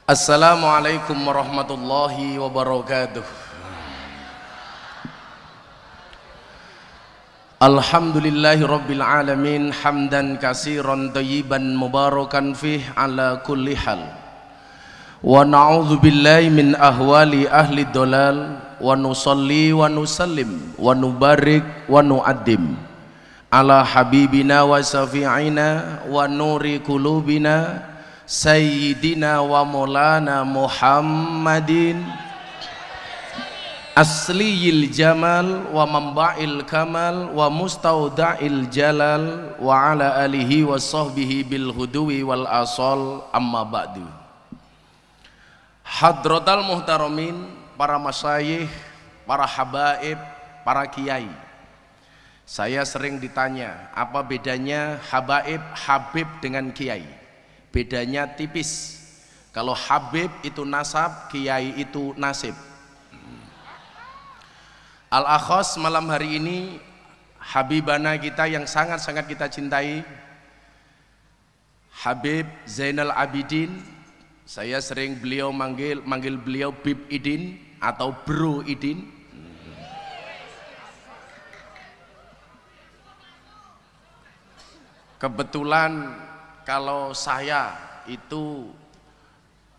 Assalamualaikum warahmatullahi wabarakatuh. Alhamdulillahi rabbil alamin hamdan katsiran thayyiban mubarakan fih ala kulli hal. Wa na'udzu billahi min ahwali ahli dhalal wa nusalli wa nusallim wa nubarik wa nu'addim ala habibina wa syafi'ina wa nuri qulubina Sayyidina wa maulana Muhammadin asliyil jamal wa mamba'il kamal wa mustauda'il jalal wa ala alihi wa sahbihi bil huduwi wal asal amma ba'du. Hadratal muhtaramin, para masyayikh, para habaib, para kiai. Saya sering ditanya, apa bedanya habaib, habib dengan kiai? Bedanya tipis. Kalau habib itu nasab, kiai itu nasib. Al-akhos malam hari ini habibana kita yang sangat-sangat kita cintai, Habib Zainal Abidin. Saya sering manggil beliau Bib Idin atau Bro Idin. Kebetulan kalau saya itu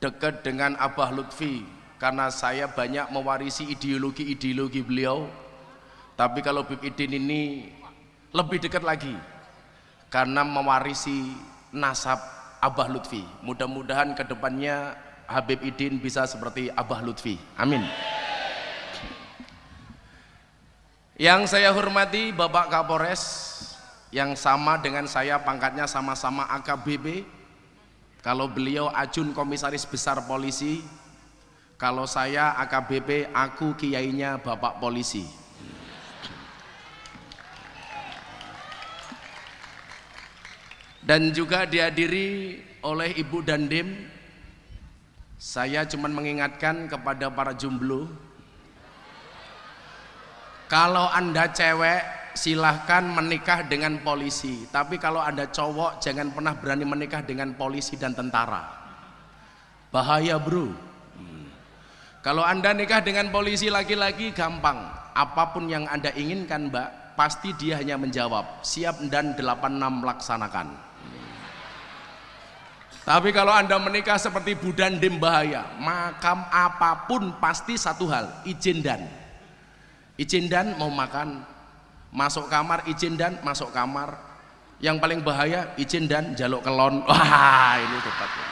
dekat dengan Abah Lutfi karena saya banyak mewarisi ideologi-ideologi beliau. Tapi kalau Bib Idin ini lebih dekat lagi karena mewarisi nasab Abah Lutfi. Mudah-mudahan kedepannya Habib Idin bisa seperti Abah Lutfi, amin. Yang saya hormati Bapak Kapolres yang sama dengan saya, pangkatnya sama-sama AKBP. Kalau beliau Ajun Komisaris Besar Polisi, kalau saya AKBP, aku kiainya Bapak Polisi. Dan juga dihadiri oleh Ibu Dandim. Saya cuma mengingatkan kepada para jomblo, kalau Anda cewek silahkan menikah dengan polisi, tapi kalau Anda cowok jangan pernah berani menikah dengan polisi dan tentara. Bahaya bro. Kalau Anda nikah dengan polisi laki-laki gampang, apapun yang Anda inginkan mbak, pasti dia hanya menjawab siap dan 86 laksanakan. Tapi kalau Anda menikah seperti Bu Dandim bahaya. Makam apapun pasti satu hal, izin dan mau makan, masuk kamar izin dan masuk kamar. Yang paling bahaya izin dan jaluk kelon. Wah, ini tepatnya.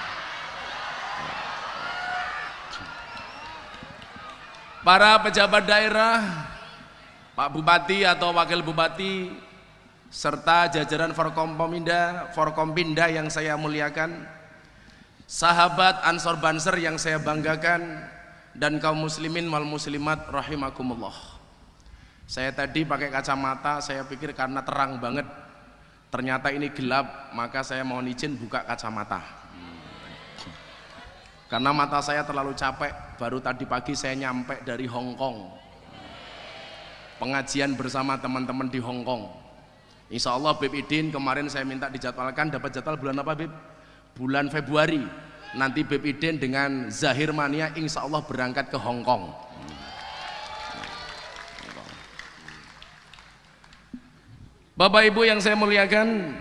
Para pejabat daerah, Pak Bupati atau Wakil Bupati serta jajaran Forkompinda yang saya muliakan, sahabat Ansor Banser yang saya banggakan, dan kaum muslimin wal muslimat rahimakumullah. Saya tadi pakai kacamata, saya pikir karena terang banget, ternyata ini gelap, maka saya mohon izin buka kacamata. Karena mata saya terlalu capek, baru tadi pagi saya nyampe dari Hong Kong. Pengajian bersama teman-teman di Hong Kong. Insya Allah Bib Idin kemarin saya minta dijadwalkan, dapat jadwal bulan apa Bib? Bulan Februari. Nanti Bib Idin dengan Zahir Mania insya Allah berangkat ke Hong Kong. Bapak Ibu yang saya muliakan,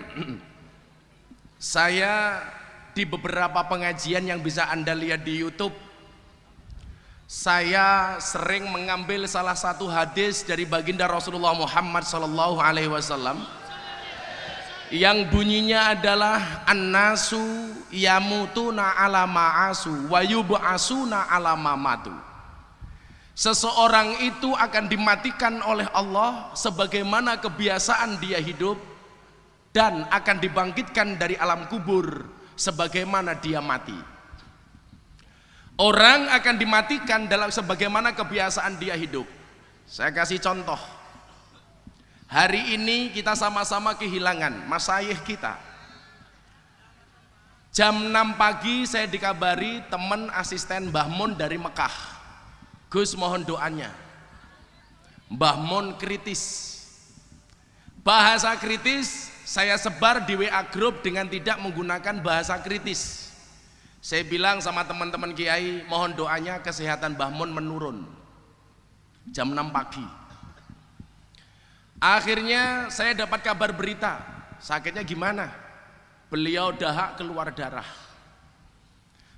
saya di beberapa pengajian yang bisa Anda lihat di YouTube, saya sering mengambil salah satu hadis dari baginda Rasulullah Muhammad SAW yang bunyinya adalah an-nasu yamutuna ala ma'asu wa yub'asuna ala mamatu. Seseorang itu akan dimatikan oleh Allah sebagaimana kebiasaan dia hidup, dan akan dibangkitkan dari alam kubur sebagaimana dia mati. Orang akan dimatikan dalam sebagaimana kebiasaan dia hidup. Saya kasih contoh. Hari ini kita sama-sama kehilangan masyayikh kita. Jam 6 pagi saya dikabari teman asisten Mbah Mun dari Mekah. Gus mohon doanya. Mbah Mun kritis. Bahasa kritis saya sebar di WA group dengan tidak menggunakan bahasa kritis. Saya bilang sama teman-teman kiai, mohon doanya kesehatan Mbah Mun menurun. Jam 6 pagi. Akhirnya saya dapat kabar berita, sakitnya gimana? Beliau dahak keluar darah.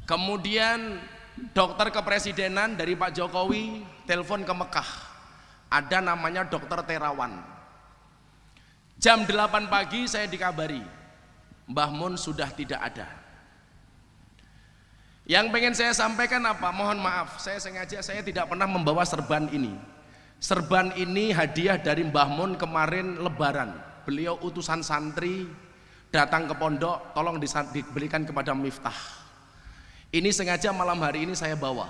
Kemudian dokter kepresidenan dari Pak Jokowi telepon ke Mekah. Ada namanya dokter Terawan. Jam 8 pagi saya dikabari, Mbah Mun sudah tidak ada. Yang pengen saya sampaikan apa? Mohon maaf, saya sengaja saya tidak pernah membawa serban ini. Serban ini hadiah dari Mbah Mun kemarin lebaran. Beliau utusan santri datang ke pondok, tolong diberikan kepada Miftah. Ini sengaja malam hari ini saya bawa.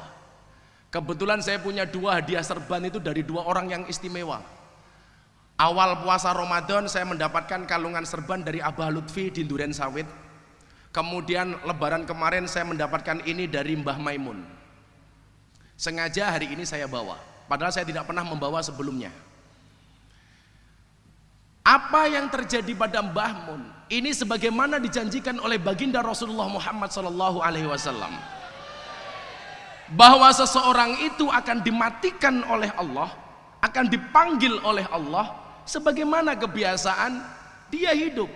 Kebetulan saya punya 2 hadiah serban itu dari 2 orang yang istimewa. Awal puasa Ramadan saya mendapatkan kalungan serban dari Abah Lutfi di Duren Sawit. Kemudian lebaran kemarin saya mendapatkan ini dari Mbah Maimun. Sengaja hari ini saya bawa, padahal saya tidak pernah membawa sebelumnya. Apa yang terjadi pada Mbah Mun ini sebagaimana dijanjikan oleh baginda Rasulullah Muhammad SAW, bahwa seseorang itu akan dimatikan oleh Allah, akan dipanggil oleh Allah sebagaimana kebiasaan dia hidup.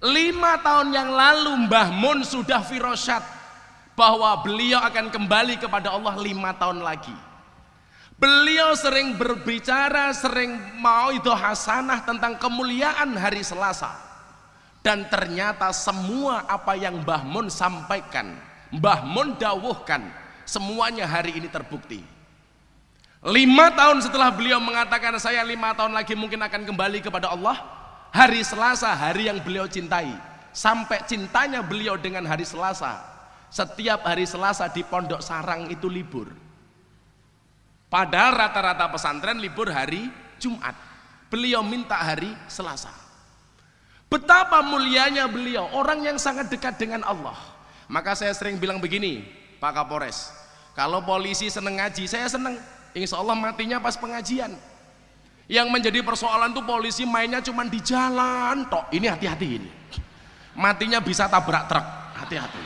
5 tahun yang lalu Mbah Mun sudah firasat bahwa beliau akan kembali kepada Allah 5 tahun lagi. Beliau sering berbicara, sering mauidhah hasanah tentang kemuliaan hari Selasa. Dan ternyata semua apa yang Mbah Mun sampaikan, Mbah Mun dawuhkan, semuanya hari ini terbukti. 5 tahun setelah beliau mengatakan saya 5 tahun lagi mungkin akan kembali kepada Allah, hari Selasa, hari yang beliau cintai, sampai cintanya beliau dengan hari Selasa, setiap hari Selasa di Pondok Sarang itu libur. Padahal rata-rata pesantren libur hari Jumat, beliau minta hari Selasa. Betapa mulianya beliau, orang yang sangat dekat dengan Allah. Maka saya sering bilang begini, Pak Kapolres, kalau polisi seneng ngaji, saya seneng, insya Allah matinya pas pengajian. Yang menjadi persoalan tuh polisi mainnya cuma di jalan tok. Ini hati-hati ini. Matinya bisa tabrak truk. Hati-hati.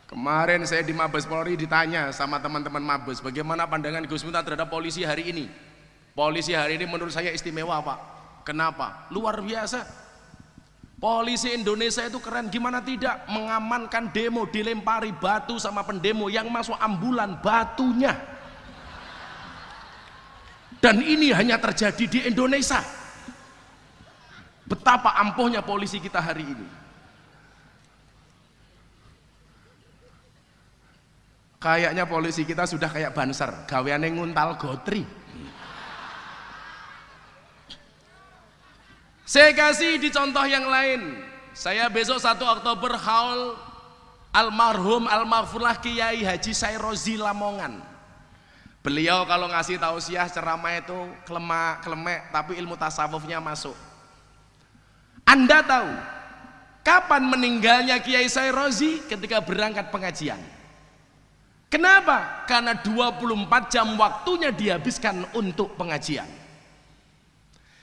Kemarin saya di Mabes Polri ditanya sama teman-teman Mabes, bagaimana pandangan Gus Miftah terhadap polisi hari ini? Polisi hari ini menurut saya istimewa, Pak. Kenapa? Luar biasa. Polisi Indonesia itu keren, gimana tidak mengamankan demo, dilempari batu sama pendemo yang masuk ambulan batunya. Dan ini hanya terjadi di Indonesia. Betapa ampuhnya polisi kita hari ini. Kayaknya polisi kita sudah kayak Banser, gaweane nguntal gotri. Saya kasih di contoh yang lain. Saya besok 1 Oktober haul almarhum almarfurlah Kiai Haji Sairozi Lamongan. Beliau kalau ngasih tausiah ceramah itu klemek tapi ilmu tasawufnya masuk. Anda tahu kapan meninggalnya Kiai Sairozi? Ketika berangkat pengajian. Kenapa? Karena 24 jam waktunya dihabiskan untuk pengajian.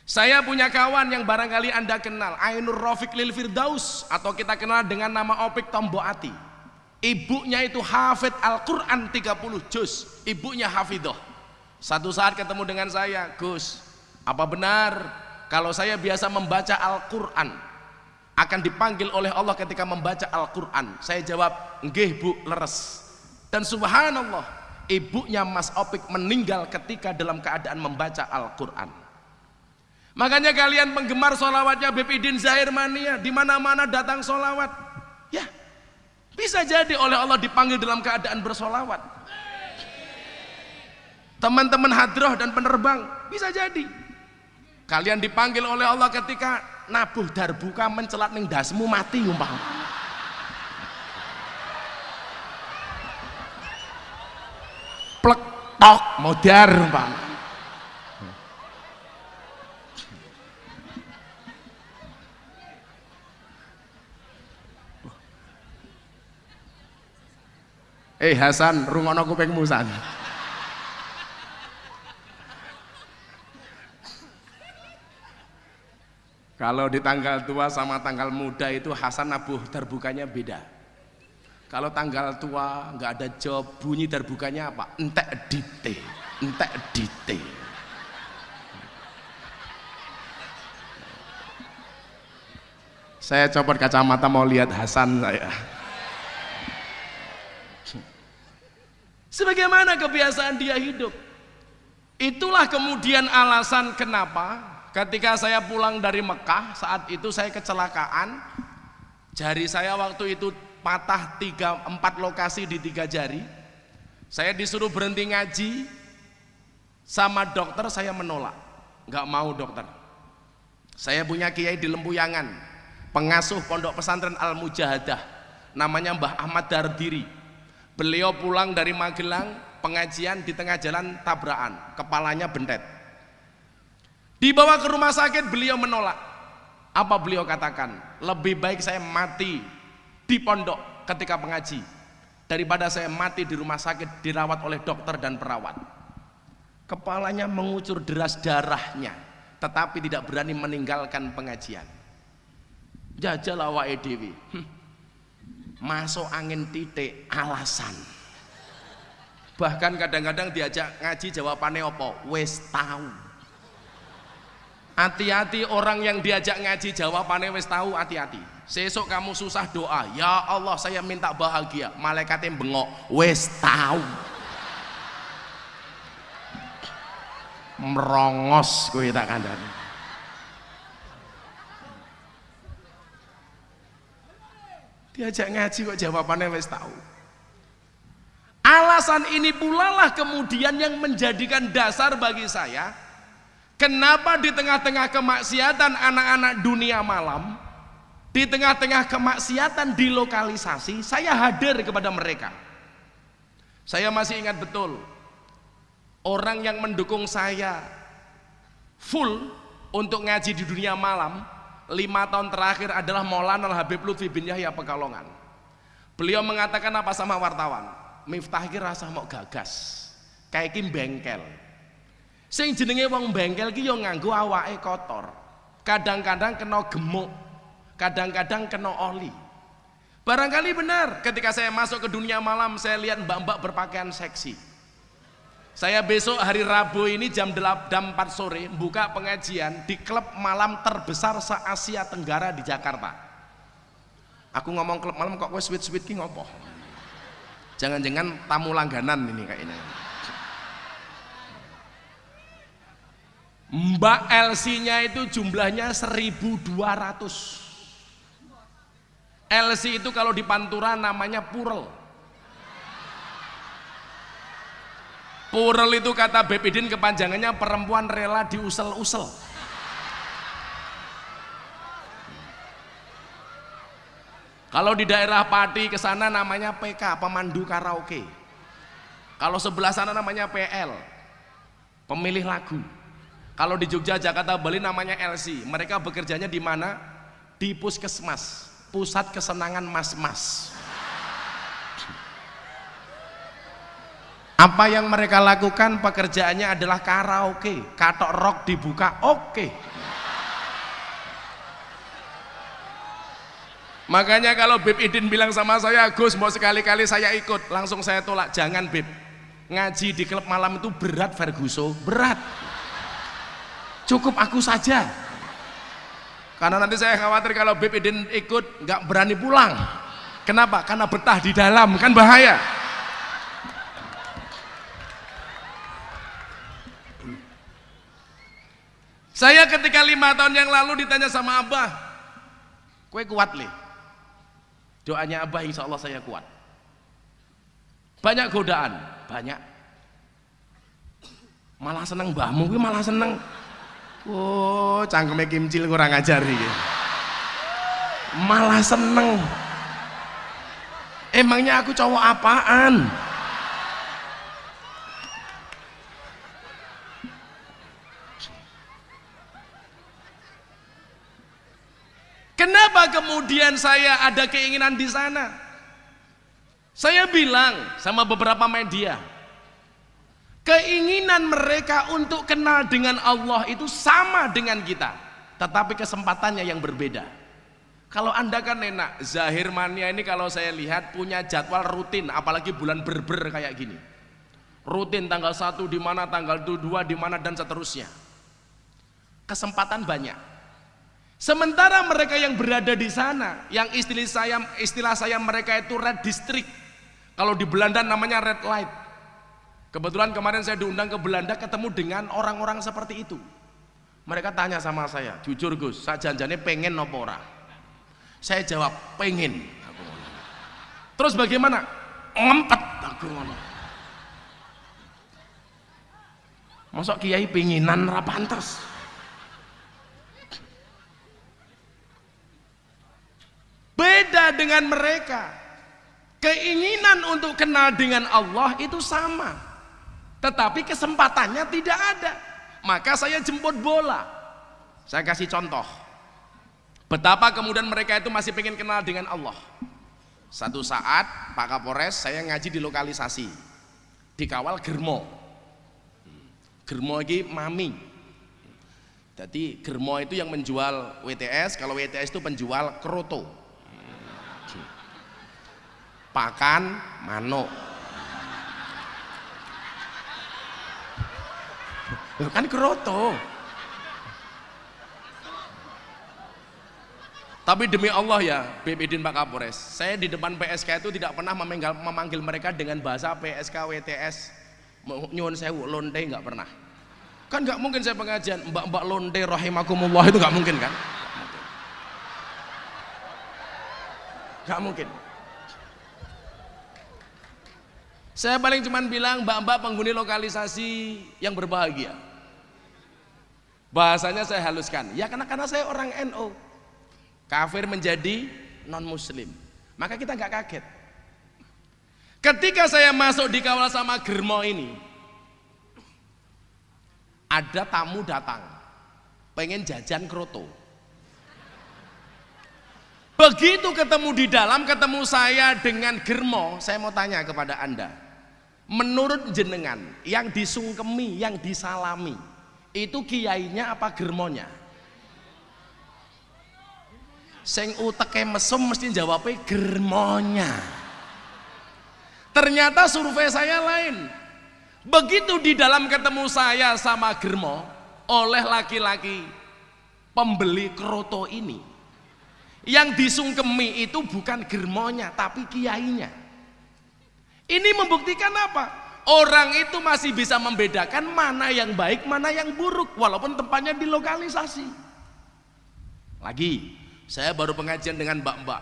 Saya punya kawan yang barangkali Anda kenal, Ainur Rafiq Lil Firdaus, atau kita kenal dengan nama Opik Tomboati. Ibunya itu hafid Al-Quran 30 juz, ibunya hafidhoh. Satu saat ketemu dengan saya, Gus, apa benar kalau saya biasa membaca Al-Quran akan dipanggil oleh Allah ketika membaca Al-Quran? Saya jawab, nggih Bu, leres. Dan subhanallah, ibunya Mas Opik meninggal ketika dalam keadaan membaca Al-Quran. Makanya kalian penggemar solawatnya Bepidin Zahir Mania, di mana-mana datang solawat, ya bisa jadi oleh Allah dipanggil dalam keadaan bersolawat. Teman-teman hadroh dan penerbang bisa jadi kalian dipanggil oleh Allah ketika nabuh darbuka mencelat ning dasmu mati umpama. Plek tok modar umpama. Hasan, rungono kupingmu San. Kalau di tanggal tua sama tanggal muda itu Hasan Abu terbukanya beda. Kalau tanggal tua nggak ada job, bunyi terbukanya apa? Entek dite, entek dite. Saya copot kacamata mau lihat Hasan saya. Sebagaimana kebiasaan dia hidup. Itulah kemudian alasan kenapa ketika saya pulang dari Mekah, saat itu saya kecelakaan, jari saya waktu itu patah 4 lokasi di 3 jari. Saya disuruh berhenti ngaji sama dokter, saya menolak, nggak mau dokter. Saya punya kiai di Lempuyangan, pengasuh pondok pesantren Al-Mujahadah, namanya Mbah Ahmad Dardiri. Beliau pulang dari Magelang, pengajian di tengah jalan tabrakan, kepalanya bentet. Dibawa ke rumah sakit, beliau menolak. Apa beliau katakan? Lebih baik saya mati di pondok ketika pengaji daripada saya mati di rumah sakit dirawat oleh dokter dan perawat. Kepalanya mengucur deras darahnya, tetapi tidak berani meninggalkan pengajian. Jajal awake dhewe. Masuk angin titik alasan. Bahkan kadang-kadang diajak ngaji jawabannya apa? Wes tahu. Hati-hati orang yang diajak ngaji jawabannya wes tahu, hati-hati. Sesok kamu susah doa, ya Allah saya minta bahagia, malaikatnya bengok, wes tahu. Merongos kowe tak kandhani. Diajak ngaji kok jawabannya wes tahu. Alasan ini pula lah kemudian yang menjadikan dasar bagi saya, kenapa di tengah-tengah kemaksiatan anak-anak dunia malam, di tengah-tengah kemaksiatan di lokalisasi, saya hadir kepada mereka. Saya masih ingat betul, orang yang mendukung saya full untuk ngaji di dunia malam 5 tahun terakhir adalah Maulana Habib Lutfi bin Yahya Pekalongan. Beliau mengatakan apa sama wartawan? Miftah iki rasa mau gagas, kayak iki bengkel. Sing jenenge wong bengkel ki yo nganggo awake kotor. Kadang-kadang kena gemuk, kadang-kadang kena oli. Barangkali benar ketika saya masuk ke dunia malam saya lihat mbak-mbak berpakaian seksi. Saya besok hari Rabu ini jam 4 sore buka pengajian di klub malam terbesar se-Asia Tenggara di Jakarta. Aku ngomong klub malam kok sweet-sweet ki ngopo? Jangan-jangan tamu langganan ini kayaknya. Mbak LC-nya itu jumlahnya 1.200. LC itu kalau di Pantura namanya purel. Purel itu kata Bepidin kepanjangannya perempuan rela diusel-usel. Kalau di daerah Pati ke sana namanya PK, pemandu karaoke. Kalau sebelah sana namanya PL, pemilih lagu. Kalau di Jogja, Jakarta, Bali namanya LC. Mereka bekerjanya di mana? Di puskesmas, pusat kesenangan mas-mas. Apa yang mereka lakukan pekerjaannya adalah karaoke, katok rock dibuka, oke. Makanya kalau Bib Idin bilang sama saya, Gus mau sekali-kali saya ikut, langsung saya tolak. Jangan Bib, ngaji di klub malam itu berat Ferguso, berat. Cukup aku saja. Karena nanti saya khawatir kalau Bib Idin ikut nggak berani pulang. Kenapa? Karena betah di dalam, kan bahaya. Saya ketika 5 tahun yang lalu ditanya sama Abah, kue kuat lih? Doanya Abah insya Allah saya kuat. Banyak godaan, banyak. Malah seneng mbahmu, gue malah seneng. Oh, cangkeme kimcil kurang ajar nih. Malah seneng. Emangnya aku cowok apaan? Kenapa kemudian saya ada keinginan di sana? Saya bilang sama beberapa media, keinginan mereka untuk kenal dengan Allah itu sama dengan kita. tetapi kesempatannya yang berbeda. Kalau Anda kan enak, Zahir Mania ini kalau saya lihat punya jadwal rutin, apalagi bulan berber kayak gini. Rutin tanggal 1 di mana, tanggal 2 di mana, dan seterusnya. Kesempatan banyak. Sementara mereka yang berada di sana, yang istilah saya mereka itu red district. Kalau di Belanda namanya red light. Kebetulan kemarin saya diundang ke Belanda ketemu dengan orang-orang seperti itu. Mereka tanya sama saya, jujur Gus, saya janjane pengen nopo ora? Saya jawab pengen. Terus bagaimana? Ngempet aku ngono. Mosok kiai penginan ra pantes. Beda dengan mereka. Keinginan untuk kenal dengan Allah itu sama, tetapi kesempatannya tidak ada. Maka saya jemput bola. Saya kasih contoh betapa kemudian mereka itu masih pengen kenal dengan Allah. Satu saat Pak Kapolres, saya ngaji di lokalisasi, dikawal germo. Germo ini mami. Jadi germo itu yang menjual WTS, kalau WTS itu penjual kroto. Pakan manuk. Loh kan kroto. Tapi demi Allah ya, BPDin Pak Kapolres, saya di depan PSK itu tidak pernah memanggil mereka dengan bahasa PSK, WTS, nyuwun sewu, lonte, nggak pernah. Kan nggak mungkin saya pengajian mbak-mbak lonte rahimakumullah, itu nggak mungkin kan? Nggak mungkin. Saya paling cuman bilang mbak-mbak penghuni lokalisasi yang berbahagia. Bahasanya saya haluskan, ya karena saya orang NU. Kafir menjadi non muslim, maka kita nggak kaget. Ketika saya masuk di kawal sama germo ini, ada tamu datang pengen jajan kroto. Begitu ketemu di dalam, ketemu saya dengan germo, saya mau tanya kepada Anda, menurut jenengan yang disungkemi, yang disalami itu kiainya apa germonya? Sing uteke mesum mesti jawabnya germonya. Ternyata survei saya lain. Begitu di dalam ketemu saya sama germo oleh laki-laki pembeli kroto ini, yang disungkemi itu bukan germonya tapi kiainya. Ini membuktikan apa? Orang itu masih bisa membedakan mana yang baik, mana yang buruk, walaupun tempatnya di lokalisasi. Lagi, saya baru pengajian dengan mbak-mbak,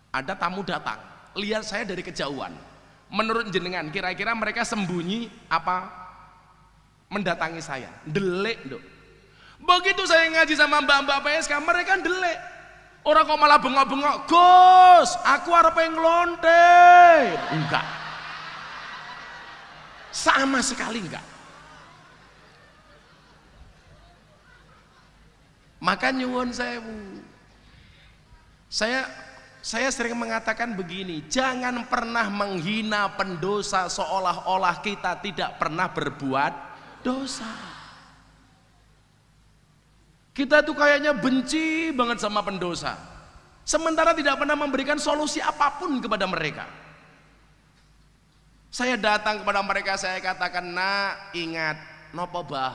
ada tamu datang, lihat saya dari kejauhan. Menurut jenengan kira-kira mereka sembunyi apa mendatangi saya? Delik dok. Begitu saya ngaji sama mbak-mbak PSK, mereka delik. Orang kok malah bengok-bengok, Gus, aku arep nglonte. Enggak, sama sekali enggak. Maka nyuwun sewu, saya sering mengatakan begini, jangan pernah menghina pendosa seolah-olah kita tidak pernah berbuat dosa. Kita tuh kayaknya benci banget sama pendosa, sementara tidak pernah memberikan solusi apapun kepada mereka. Saya datang kepada mereka, saya katakan, nak, ingat, nopo bah,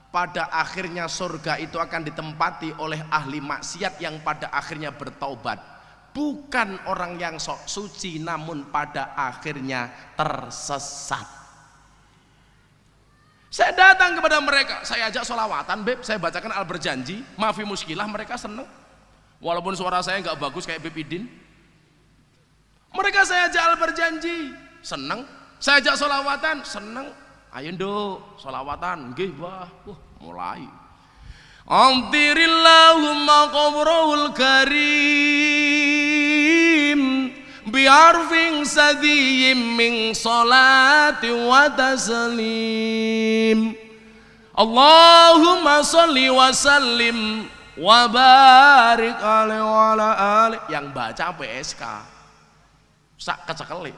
pada akhirnya surga itu akan ditempati oleh ahli maksiat yang pada akhirnya bertaubat, bukan orang yang sok suci namun pada akhirnya tersesat. Saya datang kepada mereka, saya ajak sholawatan, beb, saya bacakan al berjanji, maafi muskilah, mereka seneng. Walaupun suara saya nggak bagus kayak Beb Idin, mereka saya ajak al berjanji, seneng. Saya ajak sholawatan, seneng. Ayo nduk, sholawatan, nggih bah, mulai. Amtirillahumma qabrul karim biarfing sadiyim min salati wa taslim. Allahumma sholli wa sallim wa barik alaihi wa ala ali. Yang baca PSK sak kecekelik.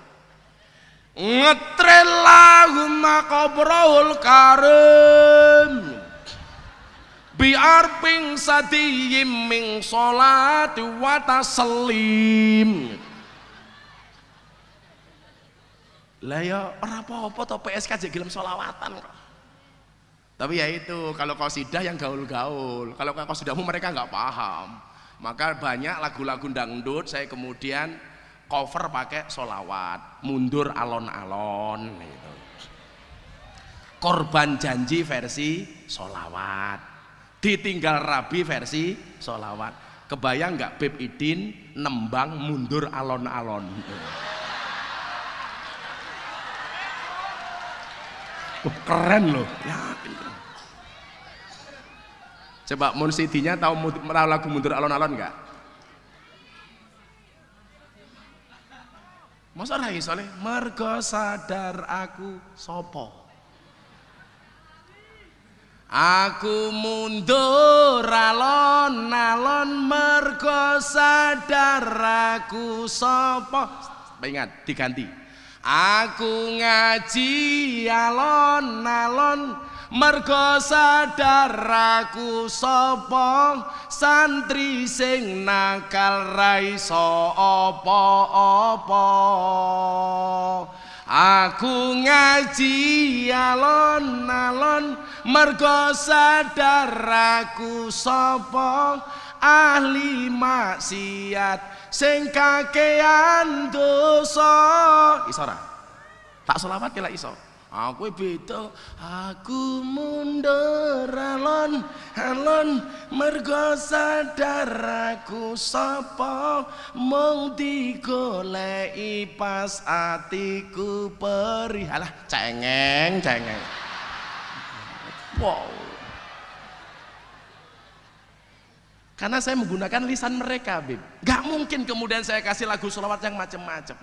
Ngetrillahumma qabrul karim bi'arping sadiyim min sholati wa taslim. Lah ya ora apa-apa to PSK aja gelem sholawatan kok. Tapi ya itu kalau qasidah yang gaul-gaul, kalau qasidahmu mereka nggak paham. Maka banyak lagu-lagu dangdut saya kemudian cover pakai sholawat, mundur alon-alon gitu. Korban janji versi sholawat, ditinggal Rabi versi sholawat. Kebayang nggak Beb Idin nembang mundur alon-alon? Keren loh, yakin. Coba Monsidinya tahu lagu mundur alon-alon nggak? Masa ora iso le? Mergo sadar aku sopo. Aku mundur alon-alon mergo sadar aku sopo. Ingat diganti. Aku ngaji alon-alon mergo sadar aku sapa santri sing nakal ra iso apa-apa. Aku ngaji alon-alon mergo sadar aku sapa ahli maksiat sing kakean dosa. Iso ora? Tak selawat kira iso. Aku beda, aku mundur alon-alon mergo sadar aku sapa mung digoleki pas atiku perih. Alah cengeng. Wow. Karena saya menggunakan lisan mereka, Bib. Gak mungkin kemudian saya kasih lagu sholawat yang macam-macam.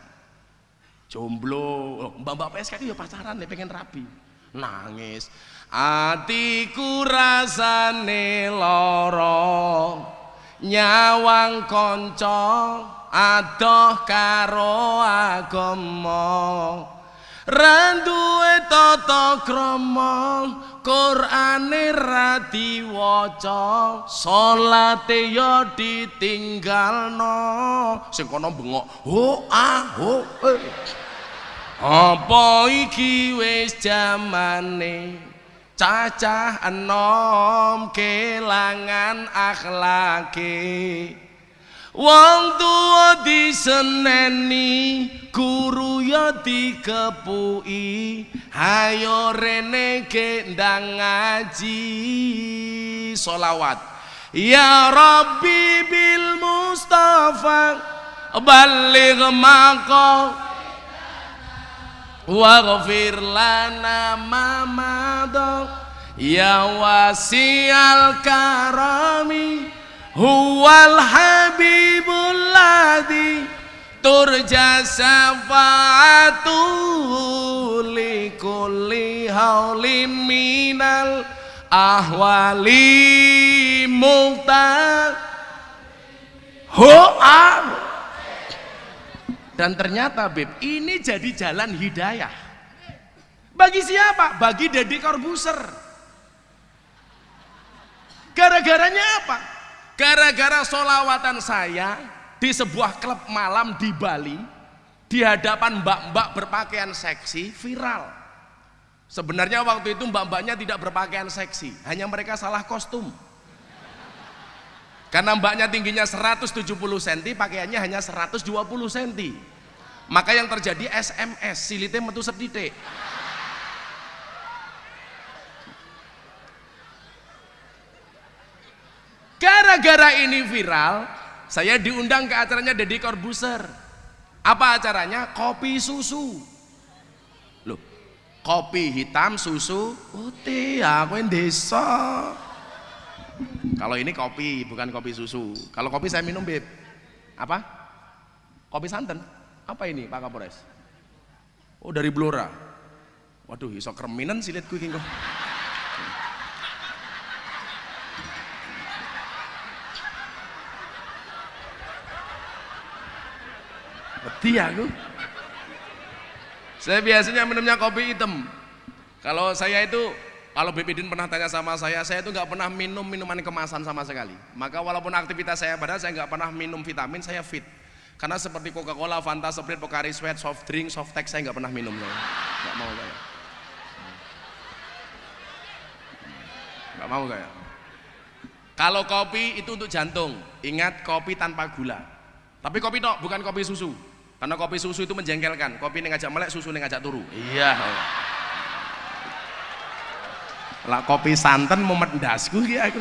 Jomblo, mbak-mbak PSK ya pacaran nih pengen rabi, nangis. Atiku rasane loro, nyawang konco, adoh karo agama. Randuwe tata krama, Qur'ane ra diwaca, salate ya ditinggalno. Sing kono bengok, ho ah ho. Apa iki wis jamane cacah enom kelangan akhlake. Wong tuwa diseneni, guru ya dikepuki, hayo rene gendang ngaji. Sholawat. Ya Rabbi bil Mustafa baligh maqam waghfir lana ma madha ya wasi'al karami huwal habibul ladzi turja syafa'atu li kulli haulin minal ahwali muqta ho'am. Dan ternyata Beb, ini jadi jalan hidayah bagi siapa? Bagi Deddy Corbuzier. Gara-garanya apa? Gara-gara sholawatan saya di sebuah klub malam di Bali, di hadapan mbak-mbak berpakaian seksi, viral. Sebenarnya waktu itu mbak-mbaknya tidak berpakaian seksi, hanya mereka salah kostum. Karena mbaknya tingginya 170 cm, pakaiannya hanya 120 cm. Maka yang terjadi SMS, silite metu setitik. Gara-gara ini viral, saya diundang ke acaranya Deddy Corbuzier. Apa acaranya? Kopi susu. Loh, kopi hitam, susu putih, aku yang desa. Kalau ini kopi, bukan kopi susu. Kalau kopi saya minum, Beb. Apa? Kopi santan. Apa ini, Pak Kapolres? Oh, dari Blora. Waduh, iso kreminen silitku iki kok. Wedi aku. Saya biasanya minumnya kopi hitam. Kalau saya itu Kalau BPDin pernah tanya sama saya itu nggak pernah minum minuman kemasan sama sekali. Maka walaupun aktivitas saya padahal saya nggak pernah minum vitamin, saya fit. Karena seperti Coca-Cola, Fanta, Sprite, Pocari Sweat, soft drink, soft tek saya nggak pernah minum. Nggak mau saya. Nggak mau saya. Kalau kopi itu untuk jantung, ingat kopi tanpa gula. Tapi kopi tok, bukan kopi susu. Karena kopi susu itu menjengkelkan. Kopi ini ngajak melek, susu ini ngajak turu. Iya. Lah kopi santen mumet ndasku iki aku.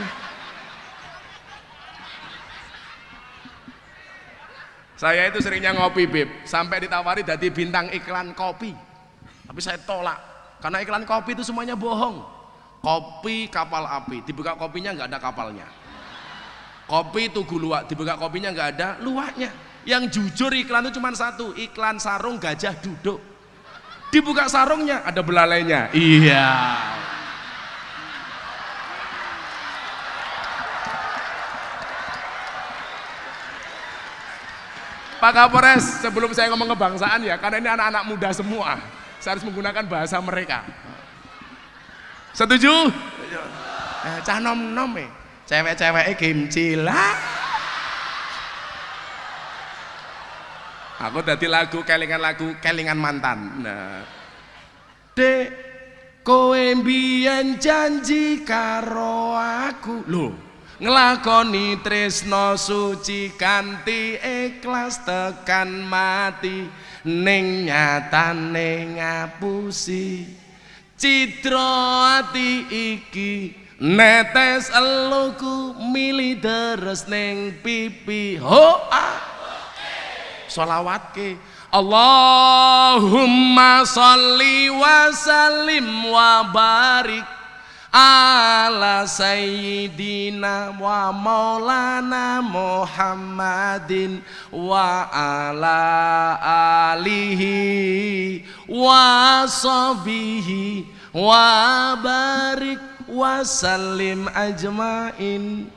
Saya itu seringnya ngopi, Beb, sampai ditawari jadi bintang iklan kopi. Tapi saya tolak karena iklan kopi itu semuanya bohong. Kopi kapal api, dibuka kopinya nggak ada kapalnya. Kopi tugu luwak, dibuka kopinya nggak ada luwaknya. Yang jujur iklan itu cuma satu, iklan sarung gajah duduk. Dibuka sarungnya ada belalainya. Iya. Pak Kapolres, sebelum saya ngomong kebangsaan ya, karena ini anak-anak muda semua, saya harus menggunakan bahasa mereka. Setuju? Cah nom-nom cewek-cewek kimcilah. Aku tadi lagu kelingan mantan. Nah, Dek, kowe mbiyen janji karo aku. Loh, ngelakoni tresno suci kanthi ikhlas tekan mati, ning nyatane ngapusi citra ati iki, netes eluku mili deres ning pipi. Hoa sholawat ke Allahumma sholli wa sallim wa barik ala sayyidina wa maulana Muhammadin wa ala alihi wa sahbihi wa barik wa sallim ajmain.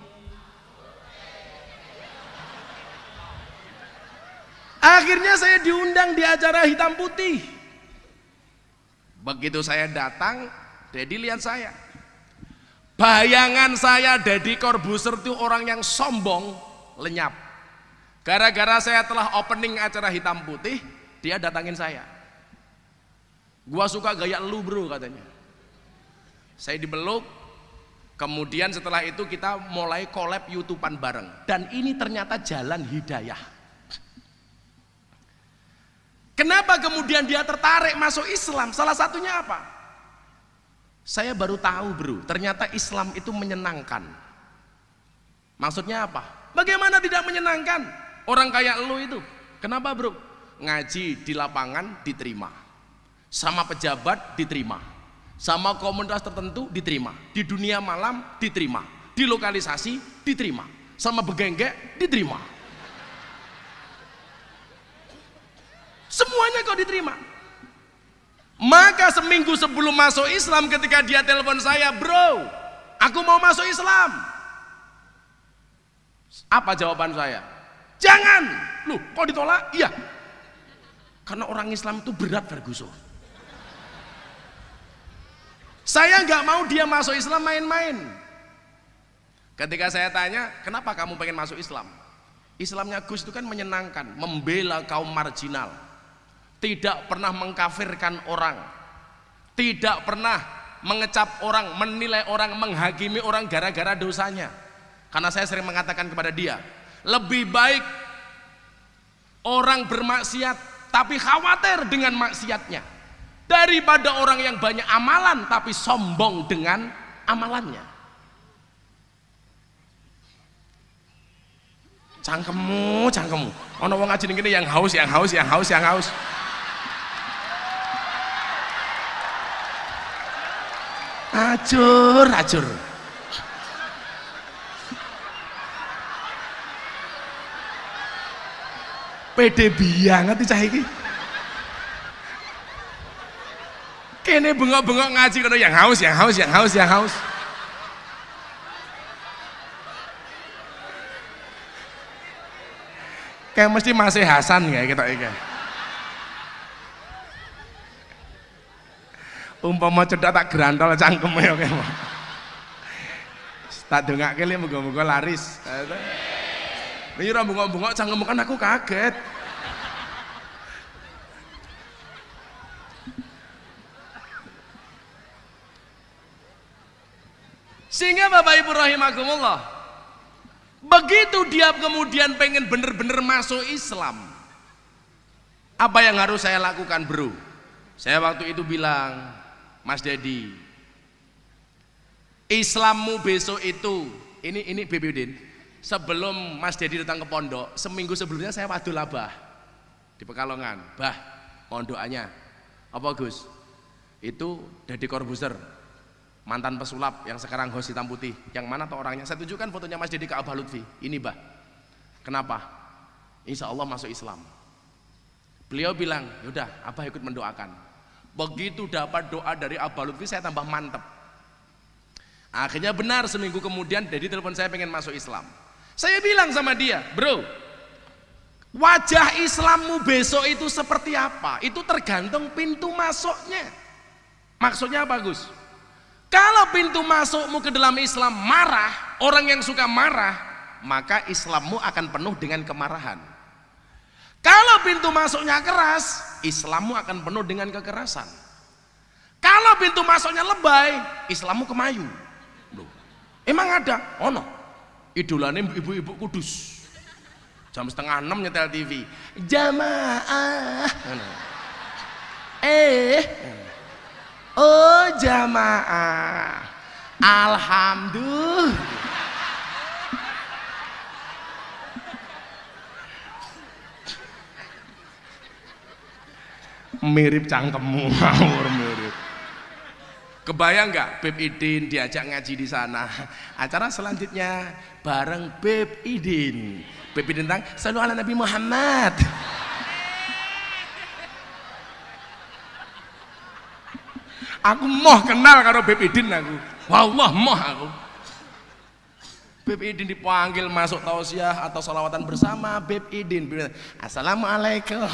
Akhirnya saya diundang di acara hitam putih. Begitu saya datang, Dedi lihat saya. Bayangan saya Deddy Corbuzier itu orang yang sombong, lenyap. Gara-gara saya telah opening acara hitam putih, dia datangin saya. Gua suka gaya lu bro katanya. Saya dibeluk. Kemudian setelah itu kita mulai collab YouTubean bareng. Dan ini ternyata jalan hidayah. Kenapa kemudian dia tertarik masuk Islam? Salah satunya apa? Saya baru tahu bro, ternyata Islam itu menyenangkan. Maksudnya apa? Bagaimana tidak menyenangkan? Orang kayak lu itu, kenapa bro? Ngaji di lapangan diterima, sama pejabat diterima, sama komunitas tertentu diterima, di dunia malam diterima, di lokalisasi diterima, sama begenggek diterima. Semuanya kau diterima. Maka seminggu sebelum masuk Islam, ketika dia telepon saya, bro, aku mau masuk Islam. Apa jawaban saya? Jangan. Loh, kok ditolak? Iya. Karena orang Islam itu berat Ferguson. Saya nggak mau dia masuk Islam main-main. Ketika saya tanya, kenapa kamu pengen masuk Islam? Islamnya Gus itu kan menyenangkan, membela kaum marginal. Tidak pernah mengkafirkan orang, tidak pernah mengecap orang, menilai orang, menghakimi orang gara-gara dosanya. Karena saya sering mengatakan kepada dia, lebih baik orang bermaksiat tapi khawatir dengan maksiatnya, daripada orang yang banyak amalan tapi sombong dengan amalannya. Cangkemmu, ono wong ngaji ngene yang haus. Acur. Pede banget cah iki. Kene bengok-bengok ngaji kono yang haus. Kayak mesti masih Hasan kayak kita iki. Umpama cedak tak gerantol cangkeme oke. Tak dongake le muga-muga laris. Ini ora bungok-bungok cangkemmu kan aku kaget. Sehingga Bapak Ibu rahimakumullah, begitu dia kemudian pengen bener-bener masuk Islam, apa yang harus saya lakukan bro? Saya waktu itu bilang, Mas Dedi, Islammu besok itu, ini Baby Udin, sebelum Mas Dedi datang ke pondok, seminggu sebelumnya saya wadul abah di Pekalongan. Bah, mohon doanya. Apa Gus? Itu Deddy Corbuzier, mantan pesulap yang sekarang host hitam putih. Yang mana tuh orangnya? Saya tunjukkan fotonya Mas Dedi ke Abah Lutfi. Ini bah. Kenapa? Insya Allah masuk Islam. Beliau bilang, yaudah Abah ikut mendoakan. Begitu dapat doa dari Abah Lutfi, saya tambah mantep. Akhirnya benar, seminggu kemudian Dedi telepon saya pengen masuk Islam. Saya bilang sama dia, bro, wajah Islammu besok itu seperti apa? Itu tergantung pintu masuknya. Maksudnya apa Gus? Kalau pintu masukmu ke dalam Islam marah, orang yang suka marah, maka Islammu akan penuh dengan kemarahan. Kalau pintu masuknya keras, Islammu akan penuh dengan kekerasan. Kalau pintu masuknya lebay, Islammu kemayu. Loh, emang ada? Oh no, idolane ibu-ibu kudus. Jam 5:30 nyetel TV. Jamaah. Oh jamaah, alhamdulillah. Mirip cangkemmu, ngawur mirip. Kebayang nggak Beb Idin diajak ngaji di sana? Acara selanjutnya bareng Beb Idin. Beb Idin tentang selalu ala Nabi Muhammad. Aku moh kenal karo Beb Idin aku. Wallah moh aku. Beb Idin dipanggil masuk tausiah atau salawatan bersama Beb Idin. Assalamualaikum.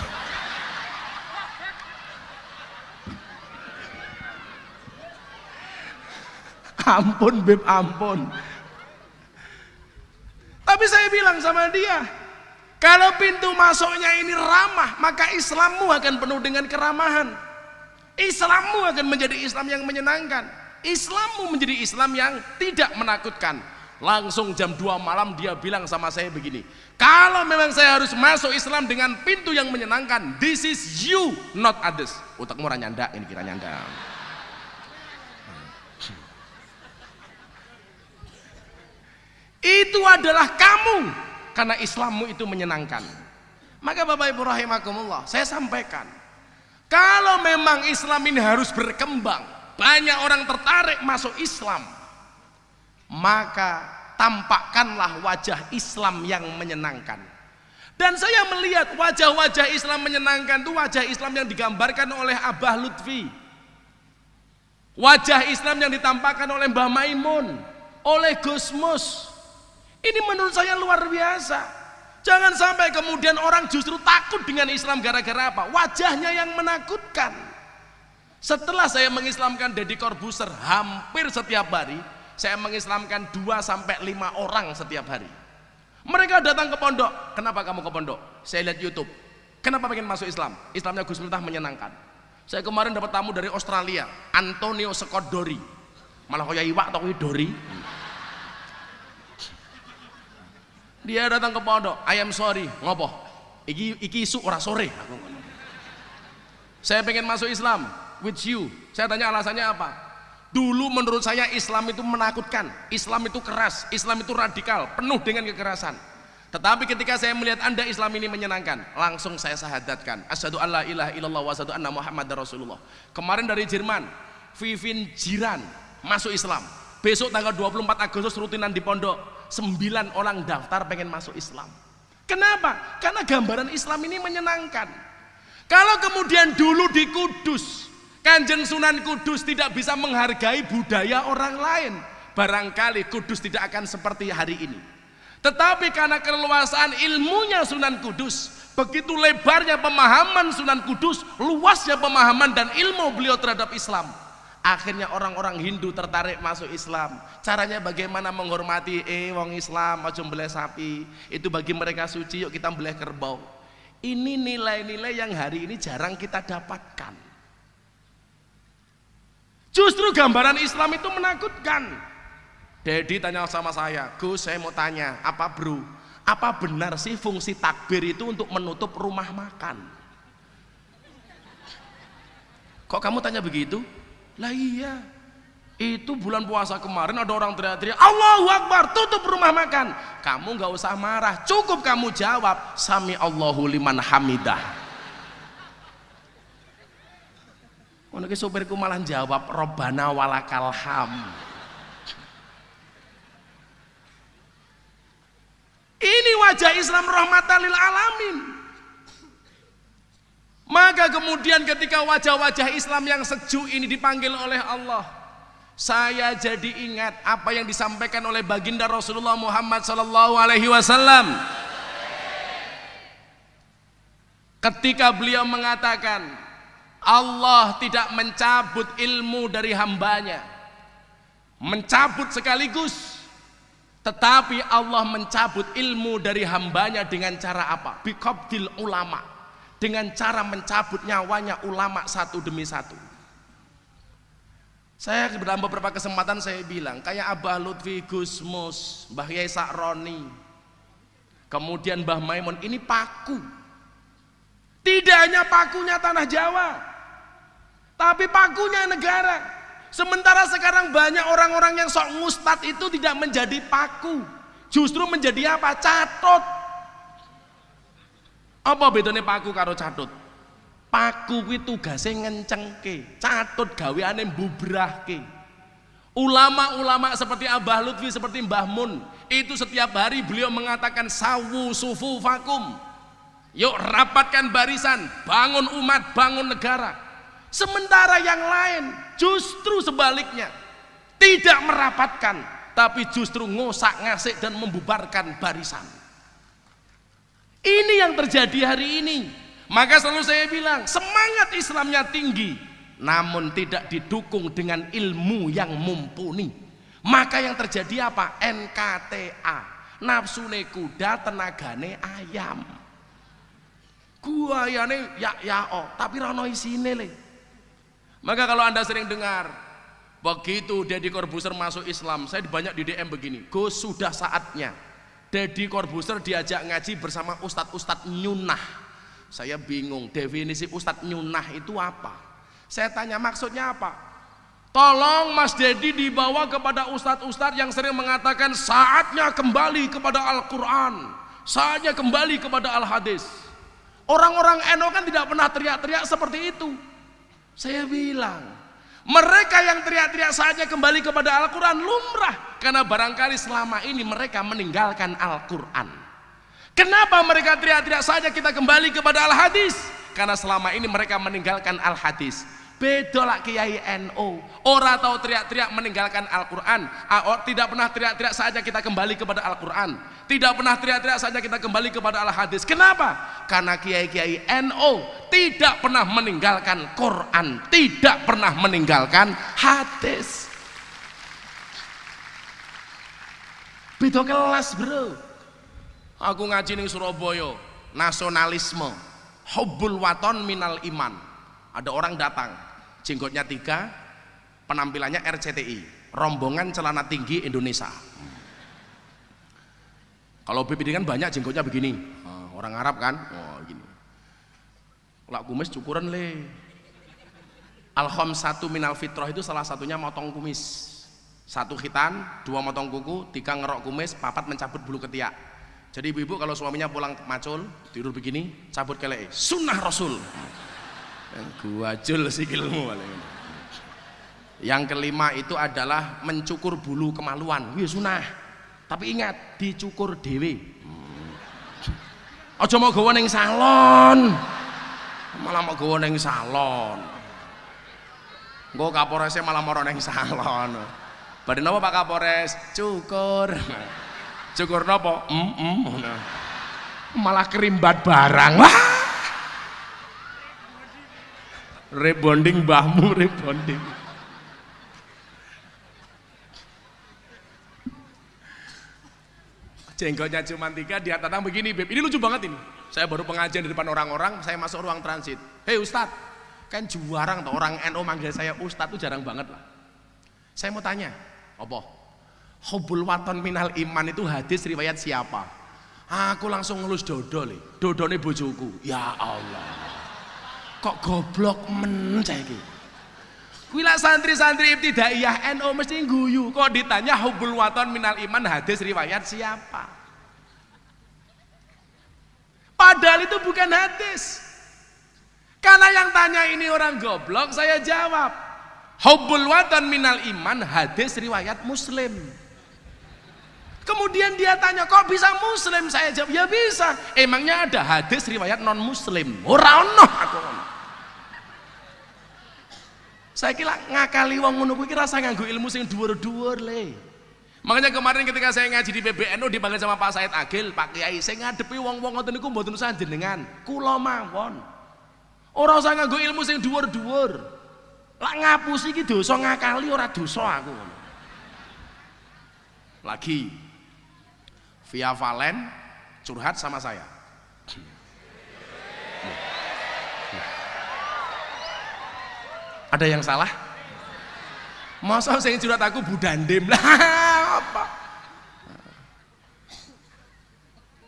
Ampun Beb, ampun. Tapi saya bilang sama dia, kalau pintu masuknya ini ramah, maka Islammu akan penuh dengan keramahan. Islammu akan menjadi Islam yang menyenangkan. Islammu menjadi Islam yang tidak menakutkan. Langsung jam 2 malam dia bilang sama saya begini, kalau memang saya harus masuk Islam dengan pintu yang menyenangkan, this is you, not others. Utakmu ora nyandak, ini kira nyandak. Itu adalah kamu, karena Islammu itu menyenangkan. Maka Bapak Ibu rahimakumullah, saya sampaikan, kalau memang Islam ini harus berkembang, banyak orang tertarik masuk Islam, maka tampakkanlah wajah Islam yang menyenangkan. Dan saya melihat wajah-wajah Islam menyenangkan itu wajah Islam yang digambarkan oleh Abah Lutfi, wajah Islam yang ditampakkan oleh Mbah Maimun, oleh Gus Mus. Ini menurut saya luar biasa. Jangan sampai kemudian orang justru takut dengan Islam gara-gara apa? Wajahnya yang menakutkan. Setelah saya mengislamkan Deddy Corbuzier hampir setiap hari, saya mengislamkan 2-5 orang setiap hari. Mereka datang ke pondok. Kenapa kamu ke pondok? Saya lihat YouTube. Kenapa pengen masuk Islam? Islamnya Gus Miftah menyenangkan. Saya kemarin dapat tamu dari Australia, Antonio Scott Dory. Malah kaya iwak atau kaya Dory. Dia datang ke pondok, I am sorry, ngopo? Iki isu ora sore. Saya pengen masuk Islam with you. Saya tanya alasannya apa? Dulu menurut saya Islam itu menakutkan, Islam itu keras, Islam itu radikal, penuh dengan kekerasan. Tetapi ketika saya melihat Anda Islam ini menyenangkan, langsung saya syahadatkan, asyhadu alla ilaha illallah wa asyhadu anna Muhammadar Rasulullah. Kemarin dari Jerman, Vivin Jiran masuk Islam. Besok tanggal 24 Agustus rutinan di pondok, 9 orang daftar pengen masuk Islam. Kenapa? Karena gambaran Islam ini menyenangkan. Kalau kemudian dulu di Kudus, Kanjeng Sunan Kudus tidak bisa menghargai budaya orang lain, barangkali Kudus tidak akan seperti hari ini. Tetapi karena keleluasaan ilmunya Sunan Kudus, begitu lebarnya pemahaman Sunan Kudus, luasnya pemahaman dan ilmu beliau terhadap Islam, Akhirnya orang-orang Hindu tertarik masuk Islam. Caranya bagaimana menghormati wong Islam, aja mbeleh sapi. Itu bagi mereka suci, yuk kita mbeleh kerbau. Ini nilai-nilai yang hari ini jarang kita dapatkan. Justru gambaran Islam itu menakutkan. Dedi tanya sama saya, Gus, saya mau tanya, apa bro? Apa benar sih fungsi takbir itu untuk menutup rumah makan? Kok kamu tanya begitu? Lah iya, itu bulan puasa kemarin ada orang teriak-teriak Allahu Akbar, tutup rumah makan. Kamu nggak usah marah, cukup kamu jawab Sami Allahu liman hamidah. Ono ki sopirku malah jawab Robbana walakal ham. Ini wajah Islam rahmatan lil alamin. Maka kemudian ketika wajah-wajah Islam yang sejuk ini dipanggil oleh Allah, saya jadi ingat apa yang disampaikan oleh baginda Rasulullah Muhammad sallallahu alaihi wasallam. Ketika beliau mengatakan, Allah tidak mencabut ilmu dari hambanya, mencabut sekaligus, tetapi Allah mencabut ilmu dari hambanya dengan cara apa? Biqabdil ulama, dengan cara mencabut nyawanya ulama satu demi satu. Saya dalam beberapa kesempatan saya bilang, kayak Abah Lutfi Gusmus, Mbah Yai Sakroni, kemudian Mbah Maimun, ini paku. Tidak hanya pakunya tanah Jawa, tapi pakunya negara. Sementara sekarang banyak orang-orang yang sok ustad itu tidak menjadi paku, justru menjadi apa? Catut. Apa bedanya paku karo catut? Paku kuwi tugase ngencengke, catut gaweane mbubrahke. Ulama-ulama seperti Abah Lutfi, seperti Mbah Mun, itu setiap hari beliau mengatakan sawu sufufakum. Yuk rapatkan barisan, bangun umat, bangun negara. Sementara yang lain justru sebaliknya, tidak merapatkan, tapi justru ngosak-ngasik dan membubarkan barisan. Ini yang terjadi hari ini. Maka selalu saya bilang, semangat Islamnya tinggi, namun tidak didukung dengan ilmu yang mumpuni. Maka yang terjadi apa? NKTA, nafsune kuda, tenagane ayam. Guayane tapi rano isine le. Maka kalau Anda sering dengar, begitu Deddy Corbuzier masuk Islam, saya banyak di DM begini, Gus, sudah saatnya Deddy Corbuzier diajak ngaji bersama ustadz-ustadz nyunah. Saya bingung, definisi ustadz nyunah itu apa? Saya tanya maksudnya apa? Tolong Mas Deddy dibawa kepada ustadz-ustadz yang sering mengatakan saatnya kembali kepada Al-Quran, saatnya kembali kepada Al-Hadis. Orang-orang NU kan tidak pernah teriak-teriak seperti itu. Saya bilang, mereka yang teriak-teriak saatnya kembali kepada Al-Quran lumrah, karena barangkali selama ini mereka meninggalkan Al-Quran. Kenapa mereka teriak-teriak saja kita kembali kepada Al-Hadis? Karena selama ini mereka meninggalkan Al-Hadis. Beda lah Kiai NU, orang tahu teriak-teriak meninggalkan Al-Quran. Tidak pernah teriak-teriak saja kita kembali kepada Al-Quran, tidak pernah teriak-teriak saja kita kembali kepada Al-Hadis. Kenapa? Karena Kiai-Kiai NU tidak pernah meninggalkan Quran, tidak pernah meninggalkan hadis. Beda kelas bro. Aku ngaji ning Surabaya, nasionalisme, hubbul waton minal iman. Ada orang datang, jenggotnya 3, penampilannya RCTI, rombongan celana tinggi Indonesia. Kalau BPD kan banyak jenggotnya begini, orang Arab kan, gini. Lak kumis cukuran le. Al-khamsatu minal fitrah itu salah satunya motong kumis. 1 khitan, 2 motong kuku, 3 ngerok kumis, 4 mencabut bulu ketiak. Jadi ibu-ibu kalau suaminya pulang macul, tidur begini, cabut kelek, sunnah Rasul. Gua jul sikilmu. Yang kelima itu adalah mencukur bulu kemaluan. Wih sunnah. Tapi ingat, dicukur dewe. Aja mau gawa ning salon. Malah mau gawa ning salon. Engko Kapolresnya malah moro ning salon. Badan apa Pak Kapolres? Cukur. Cukur nopo? Malah kerimbat barang. Wah. Rebonding mbahmu, rebonding. jenggotnya cuma 3, dia datang begini, Beb. Ini lucu banget ini. Saya baru pengajian di depan orang-orang, saya masuk ruang transit. Hei Ustadz, kan jarang tuh orang NU manggil saya Ustadz tuh jarang banget lah. Saya mau tanya, apa? Hubbul waton minal iman itu hadis riwayat siapa? Aku langsung ngelus dodol, dodone bojoku. Ya Allah, kok goblok men saiki. Kuwi lak santri-santri ibtidaiyah NU mesti guyu, kok ditanya hubbul waton minal iman hadis riwayat siapa? Padahal itu bukan hadis. Karena yang tanya ini orang goblok, saya jawab hubbul waton minal iman hadis riwayat Muslim. Kemudian dia tanya, kok bisa Muslim? Saya jawab, ya bisa. Emangnya ada hadis riwayat non Muslim? Ora ono aku ngono. Saya kira ngakali wong ngono kuwi rasa nganggo ilmu sing dhuwur-dhuwur le. Makanya kemarin ketika saya ngaji di PBNU dipanggil sama Pak Said Agil, Pak Kiai, saya ngadepi wong-wong ngoten niku mboten usah jenengan, kula mawon. Ora usah nganggo ilmu sing dhuwur-dhuwur. Lak ngapusi iki dosa ngakali ora dosa aku ngono. Lagi via Valen curhat sama saya. Ada yang salah? Masa saya curhat aku budandem lah apa?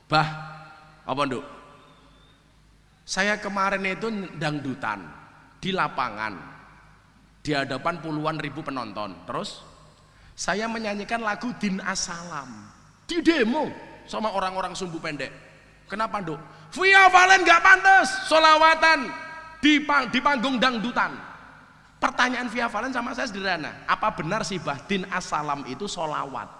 Bah, apa nduk? Saya kemarin itu dangdutan di lapangan di hadapan puluhan ribu penonton. Terus saya menyanyikan lagu Din As-Salam di demo sama orang-orang sumbu pendek. Kenapa nduk? Via Valen gak pantas solawatan di panggung dangdutan. Pertanyaan via Valen sama saya sederhana, apa benar sih bah Din As-Salam itu solawat?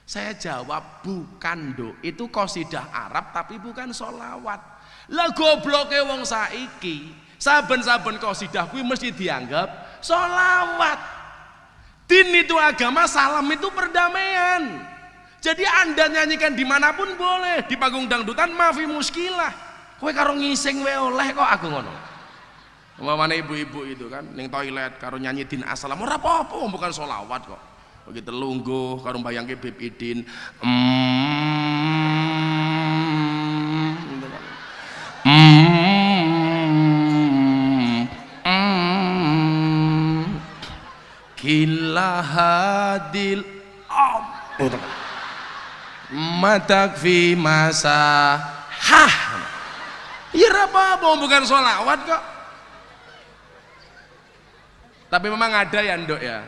Saya jawab bukan nduk, itu qasidah Arab tapi bukan solawat. Lah gobloke wong saiki saben-saben qasidah kuwi mesti dianggap solawat. Din itu agama, salam itu perdamaian. Jadi Anda nyanyikan dimanapun boleh, di panggung dangdutan mafi muskilah. Kowe karo ngising wae oleh kok aku ngono. Umpamane ibu-ibu itu kan ning toilet karo nyanyi Din As-Salam ora apa-apa, bukan sholawat kok. Begitu lungguh karo mbayangke Bib Idin. Kila hadil matak fi masa hah. Ya apa-apa, bukan sholawat kok. Tapi memang ada ya nduk ya,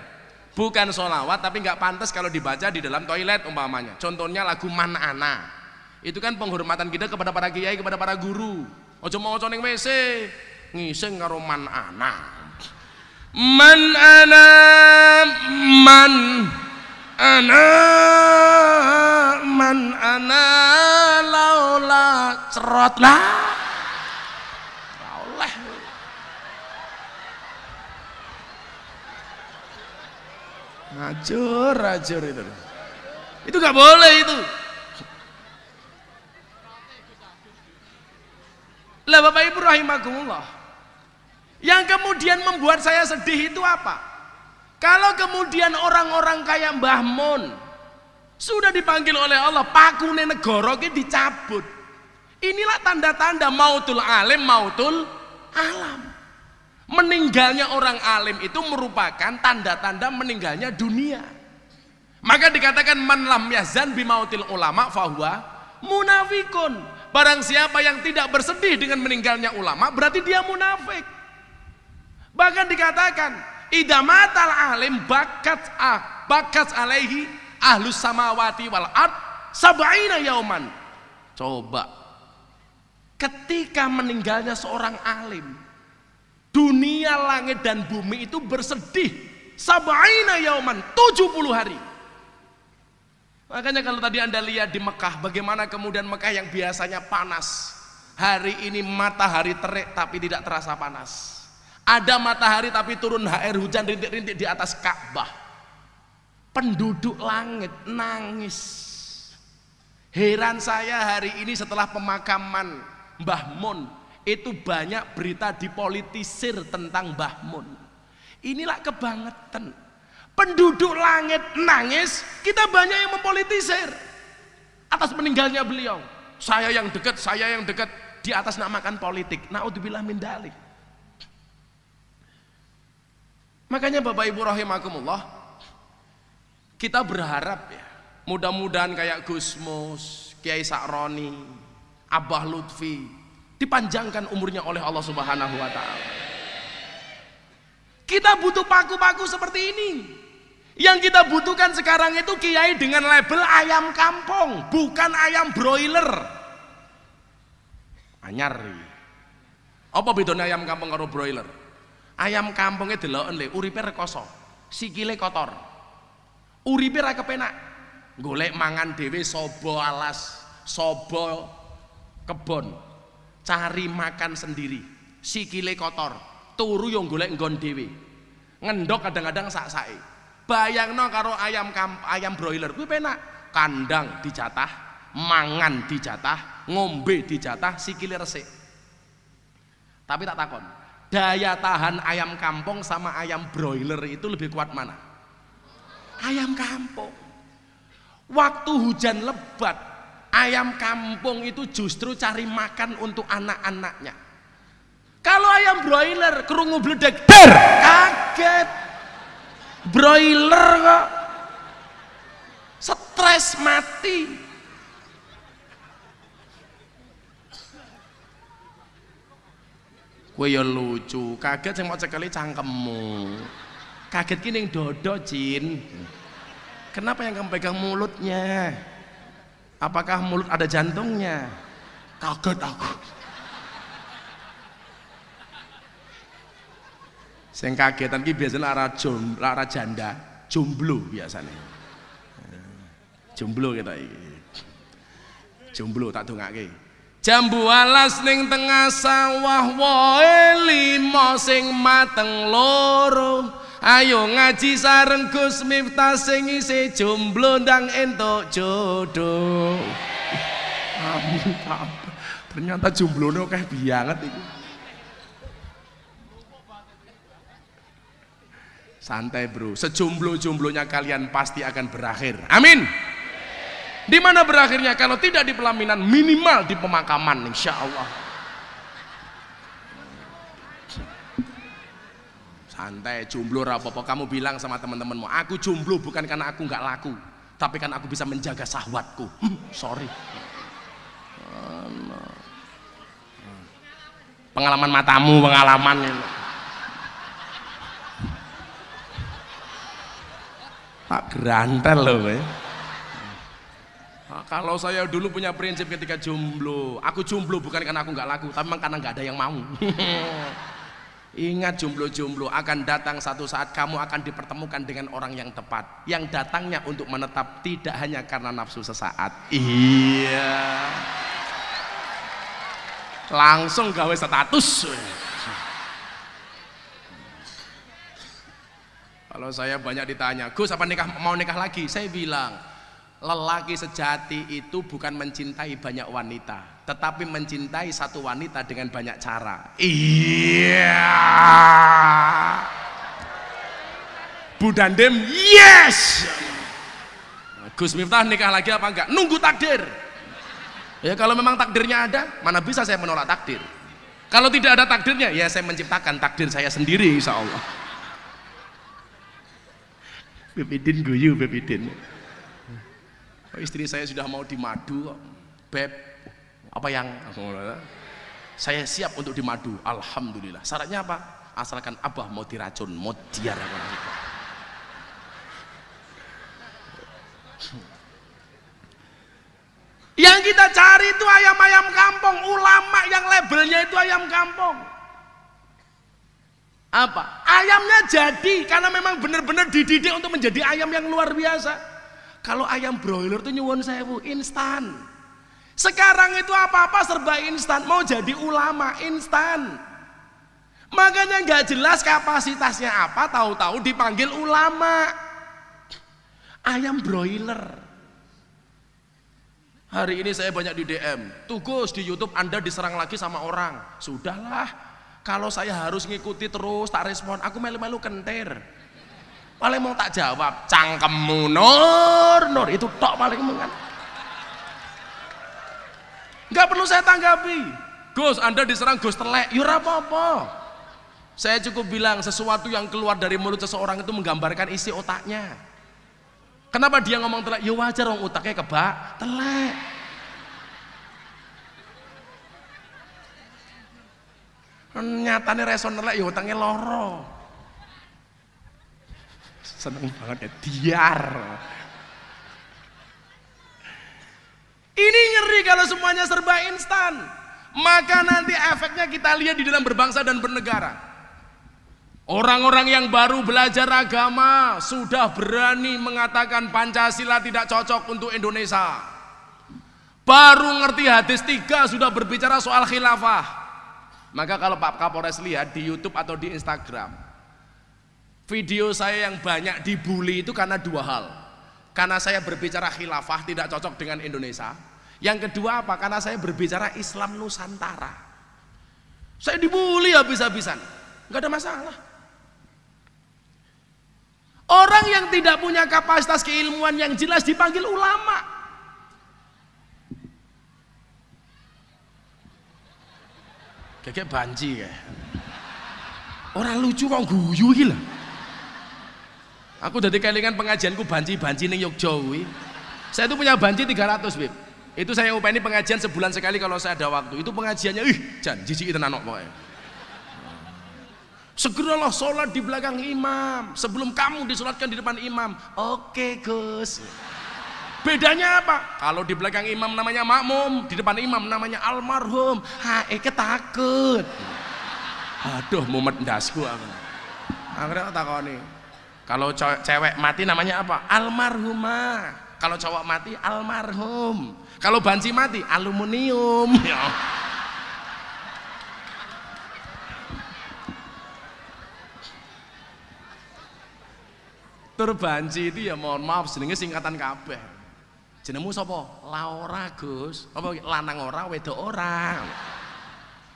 bukan sholawat tapi nggak pantas kalau dibaca di dalam toilet umpamanya. Contohnya lagu Man Ana, itu kan penghormatan kita kepada para kiai, kepada para guru. Ojo mau ning WC ngising karo Man Ana. Man Ana, Man Ana, Man Ana, laula cerot lah. Acur itu nggak boleh itu. Lah Bapak Ibu rahimakumullah, yang kemudian membuat saya sedih itu apa? Kalau kemudian orang-orang kayak Mbah Mun sudah dipanggil oleh Allah, pakune negara ki dicabut. Inilah tanda-tanda mautul alim, mautul alam. Meninggalnya orang alim itu merupakan tanda-tanda meninggalnya dunia. Maka dikatakan man lam yazan bimautil ulama fahuwa munafikun. Barang siapa yang tidak bersedih dengan meninggalnya ulama berarti dia munafik. Bahkan dikatakan idza matal alim bakat alaihi ahlus samawati wal ard sab'ina yauman. Coba ketika meninggalnya seorang alim, dunia, langit dan bumi itu bersedih sab'ina yauman, 70 hari. Makanya kalau tadi Anda lihat di Mekah, bagaimana kemudian Mekah yang biasanya panas, hari ini matahari terik tapi tidak terasa panas. Ada matahari tapi turun air hujan rintik-rintik di atas Ka'bah. Penduduk langit nangis. Heran saya hari ini setelah pemakaman Mbah Mun, itu banyak berita dipolitisir tentang Mbah Mun. Inilah kebangetan. Penduduk langit nangis, kita banyak yang mempolitisir. atas meninggalnya beliau. Saya yang dekat di atas namakan politik. Naudzubillah min dzalik. Makanya Bapak Ibu rahimakumullah, kita berharap ya, mudah-mudahan kayak Gus Mus, Kiai Sa'roni, Abah Lutfi dipanjangkan umurnya oleh Allah Subhanahu wa taala. Kita butuh paku-paku seperti ini. Yang kita butuhkan sekarang itu kiai dengan label ayam kampung, bukan ayam broiler. Anyar. Apa bedanya ayam kampung karo broiler? Ayam kampungnya deloken le, uripe rekoso, sikile kotor. Uripe ra kepenak. Golek mangan dhewe sobo alas, sobo kebon. Cari makan sendiri. Sikile kotor, turu yo golek nggon dhewe. Ngendok kadang-kadang sak-sake. Bayangno karo ayam broiler kuwi penak. Kandang dijatah, mangan dijatah, ngombe dijatah, sikile resik. Tapi tak takon, daya tahan ayam kampung sama ayam broiler itu lebih kuat mana? Ayam kampung. Waktu hujan lebat, ayam kampung itu justru cari makan untuk anak-anaknya. Kalau ayam broiler krungu bledek, der, kaget. Broiler kok stres mati. Kowe ya lucu, kaget sing mau cekeli cangkemmu. Kaget ki ning dodo, Jin. Kenapa yang kamu pegang mulutnya? Apakah mulut ada jantungnya? Kaget aku. Sing kagetan ki biasanya lara janda, jomblo biasanya. Jomblo kita iki. Jomblo tak dongake. Jambu alas ning tengah sawah wae limo sing mateng loro. Ayo ngaji sareng Gus Miftah sing isih jomblo ndang entuk jodoh. Amin. Ternyata jomblone akeh banget iki. Santai bro, sejomblo-jomblonya kalian pasti akan berakhir. Amin. Di mana berakhirnya? Kalau tidak di pelaminan, minimal di pemakaman, insya Allah. Santai, jomblo apa-apa. Kamu bilang sama teman-temanmu, aku jomblo bukan karena aku nggak laku, tapi karena aku bisa menjaga syahwatku. Sorry. Pengalaman matamu, pengalaman ini. Pak gerantel loh ya. Nah, kalau saya dulu punya prinsip ketika jomblo, aku jomblo bukan karena aku nggak laku, tapi memang karena nggak ada yang mau. Ingat jomblo-jomblo, akan datang satu saat kamu akan dipertemukan dengan orang yang tepat, yang datangnya untuk menetap, tidak hanya karena nafsu sesaat. Iya. Langsung gawe status. Kalau saya banyak ditanya, Gus apa mau nikah lagi? Saya bilang, lelaki sejati itu bukan mencintai banyak wanita, tetapi mencintai satu wanita dengan banyak cara. Iya. Budandem, yes. Gus Miftah nikah lagi apa enggak? Nunggu takdir. Ya kalau memang takdirnya ada, mana bisa saya menolak takdir. Kalau tidak ada takdirnya, ya saya menciptakan takdir saya sendiri, insya Allah. Bebidin guyu, Bebidin. Oh, istri saya sudah mau dimadu kok. Beb, apa yang? Saya siap untuk dimadu. Alhamdulillah. Syaratnya apa? Asalkan abah mau diracun, mau diar. Yang kita cari itu ayam-ayam kampung, ulama yang labelnya itu ayam kampung. Apa? Ayamnya jadi karena memang benar-benar dididik untuk menjadi ayam yang luar biasa. Kalau ayam broiler itu nyuwun sewu, instan. Sekarang itu apa-apa serba instan, mau jadi ulama instan. Makanya nggak jelas kapasitasnya apa, tahu-tahu dipanggil ulama. Ayam broiler. Hari ini saya banyak di DM, tuh Gus di YouTube Anda diserang lagi sama orang. Sudahlah. Kalau saya harus ngikuti terus tak respon, aku melu-melu kentir. Paling mau tak jawab, cangkemmu nur itu tok paling mengan. Nggak perlu saya tanggapi. Gus, Anda diserang Gus telek, ya ora apa-apa. Saya cukup bilang sesuatu yang keluar dari mulut seseorang itu menggambarkan isi otaknya. Kenapa dia ngomong telek? Ya wajar, orang otaknya kebak telek. Nyatanya reson telek, ya otaknya loro. Seneng banget ya, diar. Ini ngeri kalau semuanya serba instan. Maka nanti efeknya kita lihat di dalam berbangsa dan bernegara. Orang-orang yang baru belajar agama sudah berani mengatakan Pancasila tidak cocok untuk Indonesia. Baru ngerti hadis 3 sudah berbicara soal khilafah. Maka kalau Pak Kapolres lihat di YouTube atau di Instagram, video saya yang banyak dibully itu karena 2 hal. Karena saya berbicara khilafah tidak cocok dengan Indonesia. Yang kedua apa? Karena saya berbicara Islam Nusantara. Saya dibully habis-habisan. Nggak ada masalah. Orang yang tidak punya kapasitas keilmuan yang jelas dipanggil ulama. Kayak banci ya. Orang lucu kok guyu gila. Aku dari kelingan pengajianku banci-banci ning Yogya kuwi. Saya itu punya banci 300, Bib. Itu saya upeni pengajian sebulan sekali kalau saya ada waktu. Itu pengajiannya jan jijik tenan pokoknya. Segeralah sholat di belakang imam sebelum kamu disolatkan di depan imam. Oke, Gus. Bedanya apa? Kalau di belakang imam namanya makmum, di depan imam namanya almarhum. Ketakut. Aduh, mumet ndasku aku. Akhirnya tak takoni. Kalau cewek mati namanya apa? Almarhumah. Kalau cowok mati almarhum. Kalau banci mati aluminium. Ya. Terbanci itu ya mohon maaf jenenge singkatan kabeh. Jenengmu sapa? Laura, Gus. Apa lanang ora, wedok ora.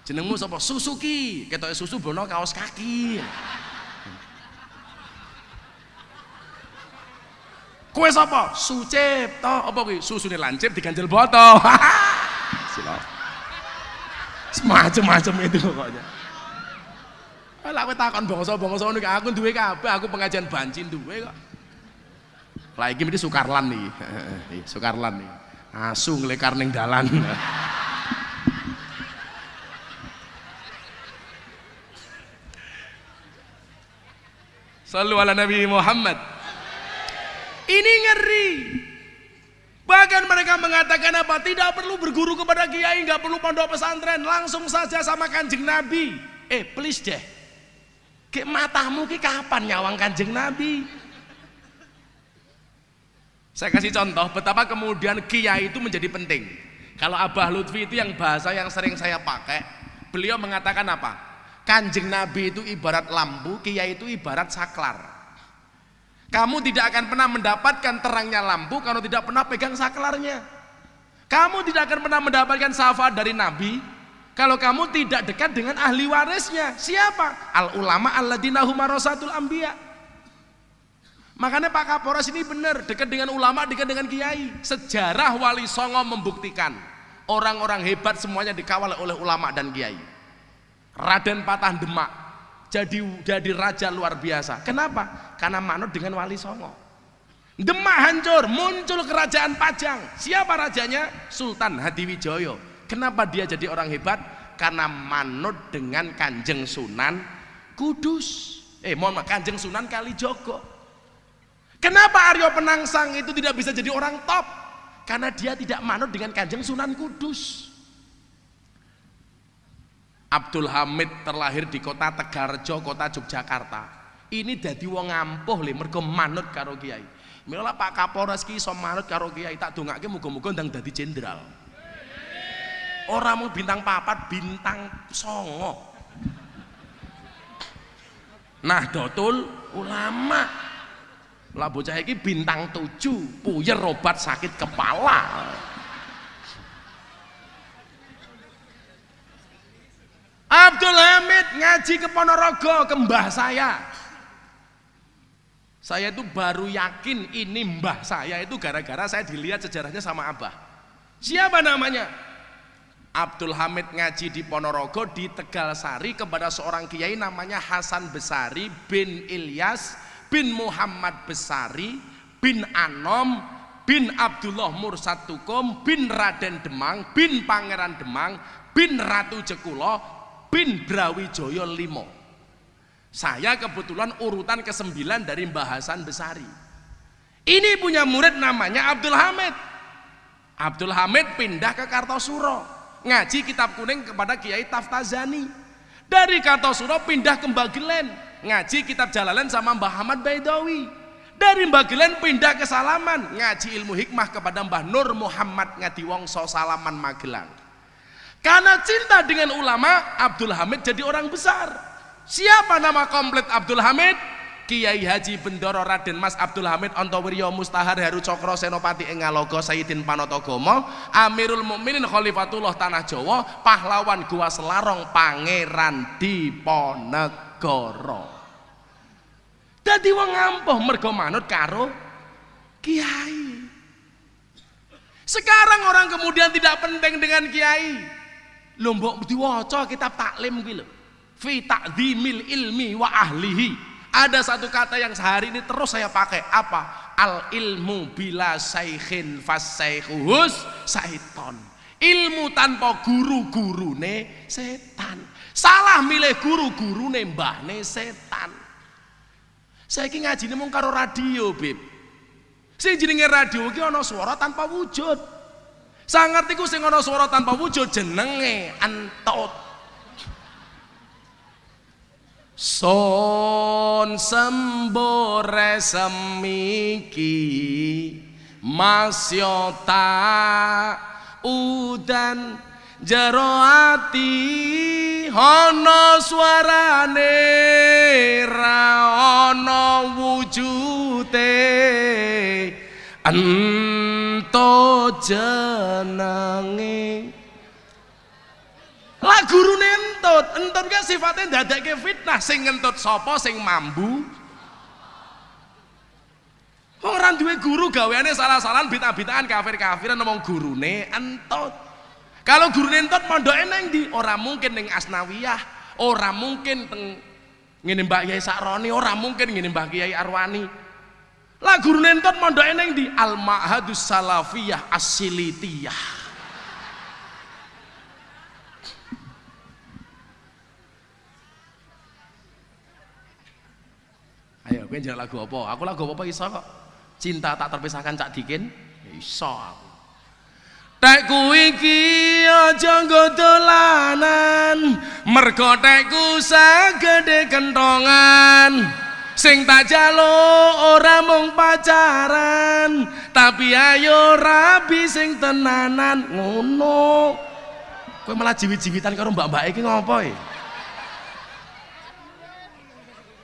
Jenengmu sapa? Susuki. Ketoke susu bono kaos kaki. Kowe sapa? Sucipto. Apa kuwi? Susune lancip diganjel boto. Silap. Semacam-macam itu pokoknya. Lah kowe takon bangsa-bangsa ngono iki aku duwe kabeh, aku pengajian banci duwe kok. Lah iki mesti Sukarlan iki. Sukarlan iki. Asu nglekar ning dalan. Shallu ala Nabi Muhammad. Ini ngeri. Bahkan mereka mengatakan apa? Tidak perlu berguru kepada kiai, nggak perlu pondok pesantren, langsung saja sama Kanjeng Nabi. Please deh. Ke matamu ki kapan nyawang Kanjeng Nabi? Saya kasih contoh betapa kemudian kiai itu menjadi penting. Kalau Abah Lutfi itu yang bahasa yang sering saya pakai, beliau mengatakan apa? Kanjeng Nabi itu ibarat lampu, kiai itu ibarat saklar. Kamu tidak akan pernah mendapatkan terangnya lampu kalau tidak pernah pegang saklarnya. Kamu tidak akan pernah mendapatkan syafaat dari Nabi kalau kamu tidak dekat dengan ahli warisnya. Siapa? Al ulama alladzina hum warasatul anbiya. Makanya Pak Kapolres ini benar, dekat dengan ulama, dekat dengan kiai. Sejarah Wali Songo membuktikan orang-orang hebat semuanya dikawal oleh ulama dan kiai. Raden Patah Demak jadi raja luar biasa. Kenapa? Karena manut dengan Wali Songo. Demak hancur, muncul kerajaan Pajang. Siapa rajanya? Sultan Hadiwijoyo. Kenapa dia jadi orang hebat? Karena manut dengan Kanjeng Sunan Kudus. Kanjeng Sunan Kalijogo. Kenapa Aryo Penangsang itu tidak bisa jadi orang top? Karena dia tidak manut dengan Kanjeng Sunan Kudus. Abdul Hamid terlahir di kota Tegarjo, kota Yogyakarta. Ini dadi wong ampuh le mergo manut karo kiai. Mila Pak Kapolres ki iso manut karo kiai, tak dongake muga-muga ndang dadi jenderal. Ora mung bintang 4, bintang 9. Nahdlatul Ulama. Lah bocah iki bintang 7, puyer obat sakit kepala. Abdul Hamid ngaji ke Ponorogo ke mbah saya. Saya itu baru yakin ini mbah saya itu gara-gara saya dilihat sejarahnya sama Abah. Siapa namanya? Abdul Hamid ngaji di Ponorogo di Tegalsari kepada seorang kiai namanya Hasan Besari bin Ilyas bin Muhammad Besari bin Anom bin Abdullah Mursad Tukum bin Raden Demang bin Pangeran Demang bin Ratu Jekulo bin Brawijaya Limo. Saya kebetulan urutan ke-9 dari Mbah Hasan Besari. Ini punya murid namanya Abdul Hamid. Abdul Hamid pindah ke Kartosuro, ngaji kitab kuning kepada Kiai Taftazani. Dari Kartosuro pindah ke Mbagelen, ngaji kitab Jalalain sama Mbah Ahmad Baidawi. Dari Mbagelen pindah ke Salaman, ngaji ilmu hikmah kepada Mbah Nur Muhammad Ngadiwongso Salaman Magelang. Karena cinta dengan ulama, Abdul Hamid jadi orang besar. Siapa nama komplit Abdul Hamid? Kiai Haji Bendoro Raden Mas Abdul Hamid Ontowiryo Mustahar Heru Cokro Senopati Engalogo Sayyidin Panotogomo Amirul Mukminin Khalifatullah Tanah Jawa pahlawan Gua Selarong Pangeran Diponegoro. Dadi wong ampuh mergo manut karo kiai. Sekarang orang kemudian tidak penting dengan kiai. Lho mbok diwaca kitab taklim kuwi lho. Fi ta'dzimil ilmi wa ahlihi. Ada satu kata yang sehari ini terus saya pakai, apa? Al ilmu bila saikhin fasaikuhus syaiton. Ilmu tanpa guru-gurune setan. Salah milih guru-gurune mbahne setan. Saiki ngajine mung karo radio, Bib. Sing jenenge radio iki ana swara tanpa wujud. Sak ngertiku sing ana swara tanpa wujud jenenge entut. Son sembore semiki masyota udan jero ati ana swarane ra ana wujute ento jenenge. Lah gurune entut kan sifatnya ndadekke fitnah. Sing ngentut sapa sing mambu? Wong ora duwe guru gaweane salah-salahan bid'ah-bid'ahan kafir-kafiran ngomong gurune entut. Kalau gurune entut mondoke nang ndi? Ora mungkin ning Asnawiyah, ora mungkin teng ngene Mbak Yai Sakroni, ora mungkin ngene Mbah Kiai Arwani. Lah gurune entut mondoke nang ndi? Al Ma'hadus Salafiyah As-Silitiyah. Ayo, kowe njaluk lagu apa? Aku lagu apa iso kok. Cinta tak terpisahkan Cak Dikin. Ya iso aku. Tekku iki aja nggo dolanan, mergo tekku sagede kentongan. Sing tak jaluk ora mung pacaran, tapi ayo rabi sing tenanan. Ngono. Kowe malah jiwit-jiwitan karo mbak-mbak iki ngopo e?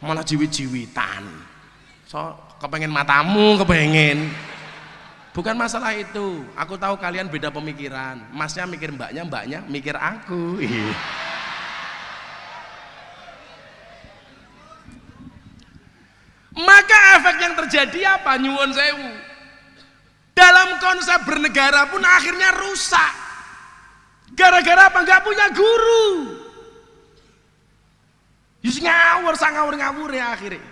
Malah jiwit-jiwitan. So kepengen matamu, kepengen. Bukan masalah itu. Aku tahu kalian beda pemikiran. Masnya mikir mbaknya, mbaknya mikir aku. Maka efek yang terjadi apa? Nyuwun sewu. Dalam konsep bernegara pun akhirnya rusak. Gara-gara apa? Nggak punya guru. Yus ngawur, ngawur ya akhirnya.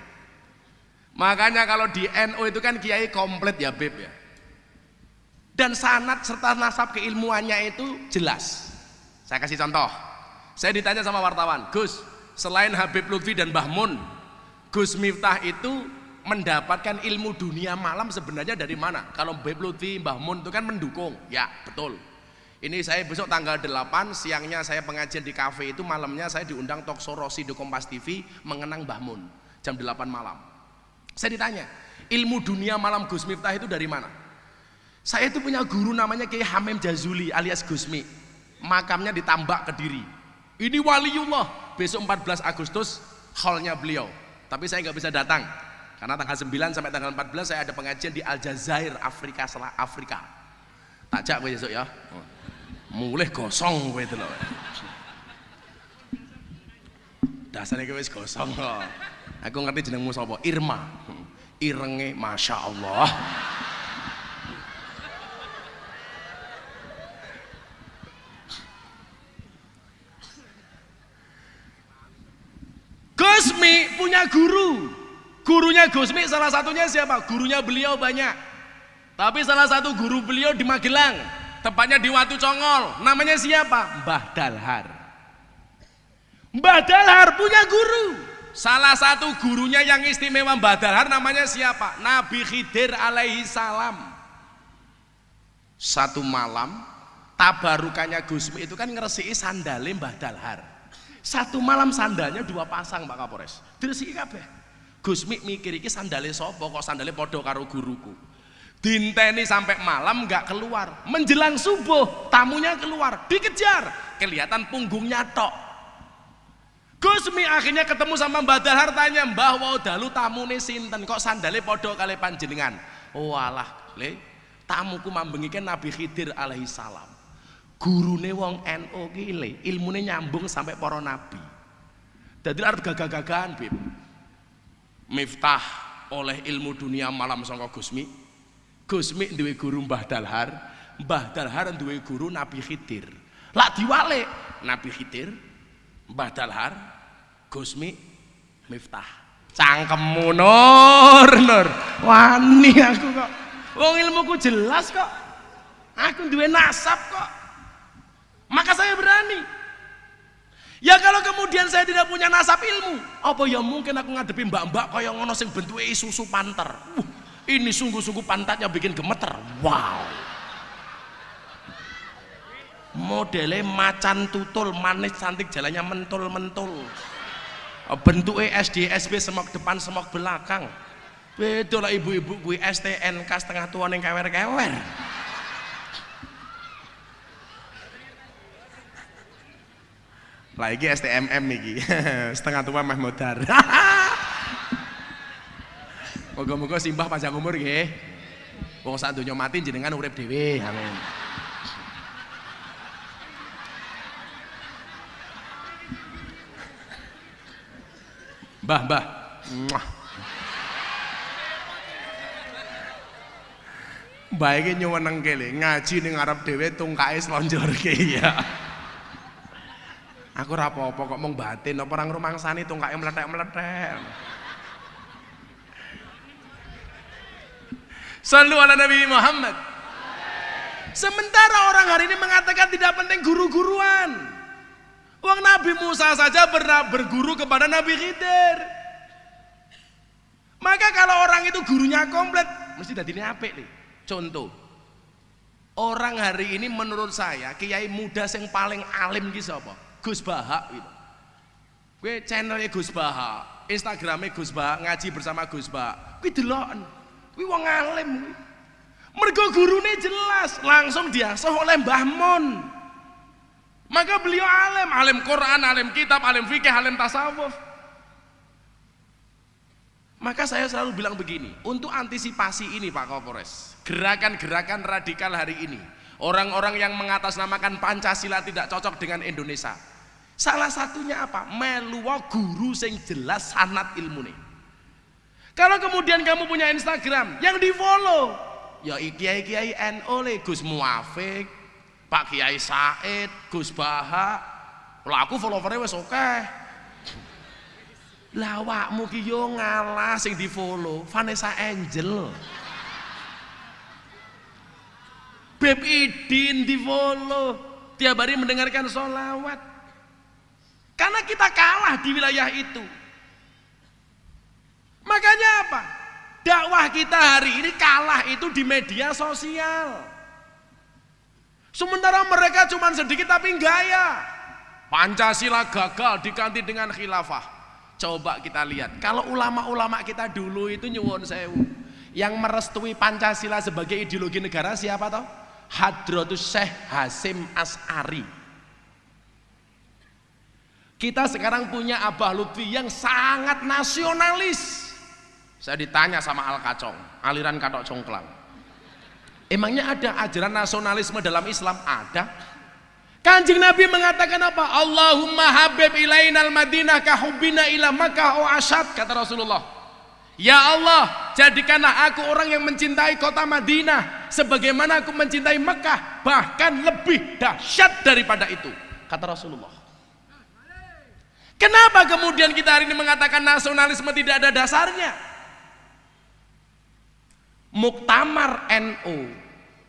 Makanya kalau di NU itu kan kiai komplit ya Beb ya. Dan sanad serta nasab keilmuannya itu jelas. Saya kasih contoh. Saya ditanya sama wartawan, Gus, selain Habib Lutfi dan Mbah Mun, Gus Miftah itu mendapatkan ilmu dunia malam sebenarnya dari mana? Kalau Habib Lutfi, Mbah Mun itu kan mendukung. Ya betul. Ini saya besok tanggal 8, siangnya saya pengajian di kafe itu, malamnya saya diundang talkshow Rossi di Kompas TV mengenang Mbah Mun jam 8 malam. Saya ditanya, ilmu dunia malam Gus Miftah itu dari mana? Saya itu punya guru namanya Kiai Hamim Jazuli alias Gusmi. Makamnya di Tambak Kediri. Ini waliullah. Besok 14 Agustus hallnya beliau. Tapi saya nggak bisa datang karena tanggal 9 sampai tanggal 14 saya ada pengajian di Aljazair, Afrika. Takjak besok ya. Mulai gosong kowe itu loh. Dasarnya kowe wis gosong kok. Aku ngerti jenengmu sapa? Irma. Irenge Masya Allah. punya guru. Gurunya Gusmi salah satunya siapa? Gurunya beliau banyak. Tapi salah satu guru beliau di Magelang, tepatnya di Watu Congol. Namanya siapa? Mbah Dalhar. Mbah Dalhar punya guru. Salah satu gurunya yang istimewa Mbah Dalhar namanya siapa? Nabi Khidir alaihi salam. Satu malam tabarukannya Gusmi itu kan ngeresiki sandale Mbah Dalhar. Satu malam sandalnya 2 pasang Pak Kapolres. Diresiki kabeh. Gusmi mikir iki sandale sapa kok sandale padha karo guruku. Dinteni sampai malam nggak keluar. Menjelang subuh tamunya keluar, dikejar. Kelihatan punggungnya tok. Gusmi akhirnya ketemu sama Mbah Dalhar, tanya, "Mbah, wau dalu tamune sinten kok sandale padha kali panjenengan?" "Oh alah, Le, tamuku mambengiken Nabi Khidir alaihi salam. Gurune wong NU ki le, ilmune nyambung sampai para nabi." Dadi arep gagah-gagahan, Bib. Miftah oleh ilmu dunia malam saka Gusmi. Gusmi duwe guru Mbah Dalhar, Mbah Dalhar duwe guru Nabi Khidir. Lak diwalik, Nabi Khidir, Mbah Dalhar, Gusmi, Miftah. Cangkemmu Nur. Wani aku kok. Wong ilmuku jelas kok. Aku duwe nasab kok. Maka saya berani. Ya kalau kemudian saya tidak punya nasab ilmu, apa ya mungkin aku ngadepi mbak-mbak kaya ngono sing bentuke susu panter. Ini sungguh-sungguh pantatnya bikin gemeter. Wow. Modelnya macan tutul, manis cantik, jalannya mentul-mentul. Bentuknya SD, SB, semok depan, semok belakang. Beda lah ibu-ibu gue STNK setengah tua yang kewer-kewer. Lah iki STMM iki. Setengah tua meh modar. Moga-moga simbah panjang umur nggih. Wong sak donya mati jenengan urip dhewe. Amin. Mbah. Mbah iki nyuwenengke le, ngaji ning ngarep dhewe tungkae slonjorke ya. Aku ora apa-apa kok mung batin apa ora ngrumangsani tungkae meletek-meletek. Sallu ala Nabi Muhammad. Sementara orang hari ini mengatakan tidak penting guru-guruan. Wong Nabi Musa saja pernah berguru kepada Nabi Khidir. Maka kalau orang itu gurunya komplit, mesti dadine apik nih. Contoh, orang hari ini menurut saya kiai muda yang paling alim ki sapa? Gus Baha gitu. Kuwi channelnya Gus Baha, Instagramnya Gus Baha, ngaji bersama Gus Baha. Kuwi deloken. Kuwi wong alim kuwi. Mergo gurune jelas, langsung diasuh oleh Mbah Mun. Maka beliau alim Quran, alim kitab, alim fikih, alim tasawuf. Maka saya selalu bilang begini, untuk antisipasi ini Pak Kapolres, gerakan-gerakan radikal hari ini, orang-orang yang mengatasnamakan Pancasila tidak cocok dengan Indonesia. Salah satunya apa? Meluwa guru sing jelas sanad ilmune. Kalau kemudian kamu punya Instagram, yang di follow ya kiai-kiai NU le, Gus Muafik, Pak Kiai Said, Gus Baha. Lah aku followernya wis akeh. Lah awakmu ki yo ngalah sing di follow Vanessa Angel. Beb Idin di follow, tiap hari mendengarkan sholawat. Karena kita kalah di wilayah itu. Makanya apa? Dakwah kita hari ini kalah itu di media sosial. Sementara mereka cuma sedikit tapi gaya. Pancasila gagal diganti dengan khilafah. Coba kita lihat, kalau ulama-ulama kita dulu itu nyuwun sewu, yang merestui Pancasila sebagai ideologi negara siapa toh? Hadratus Syekh Hasyim Asy'ari. Kita sekarang punya Abah Lutfi yang sangat nasionalis. Saya ditanya sama Al Kacong, aliran Katok Congklang, emangnya ada ajaran nasionalisme dalam Islam? Ada. Kanjeng Nabi mengatakan apa? Allahumma habib ilainal madinah kahubbina ila Makkah o asyad, kata Rasulullah. Ya Allah, jadikanlah aku orang yang mencintai kota Madinah sebagaimana aku mencintai Mekah, bahkan lebih dahsyat daripada itu, kata Rasulullah. Kenapa kemudian kita hari ini mengatakan nasionalisme tidak ada dasarnya? Muktamar NU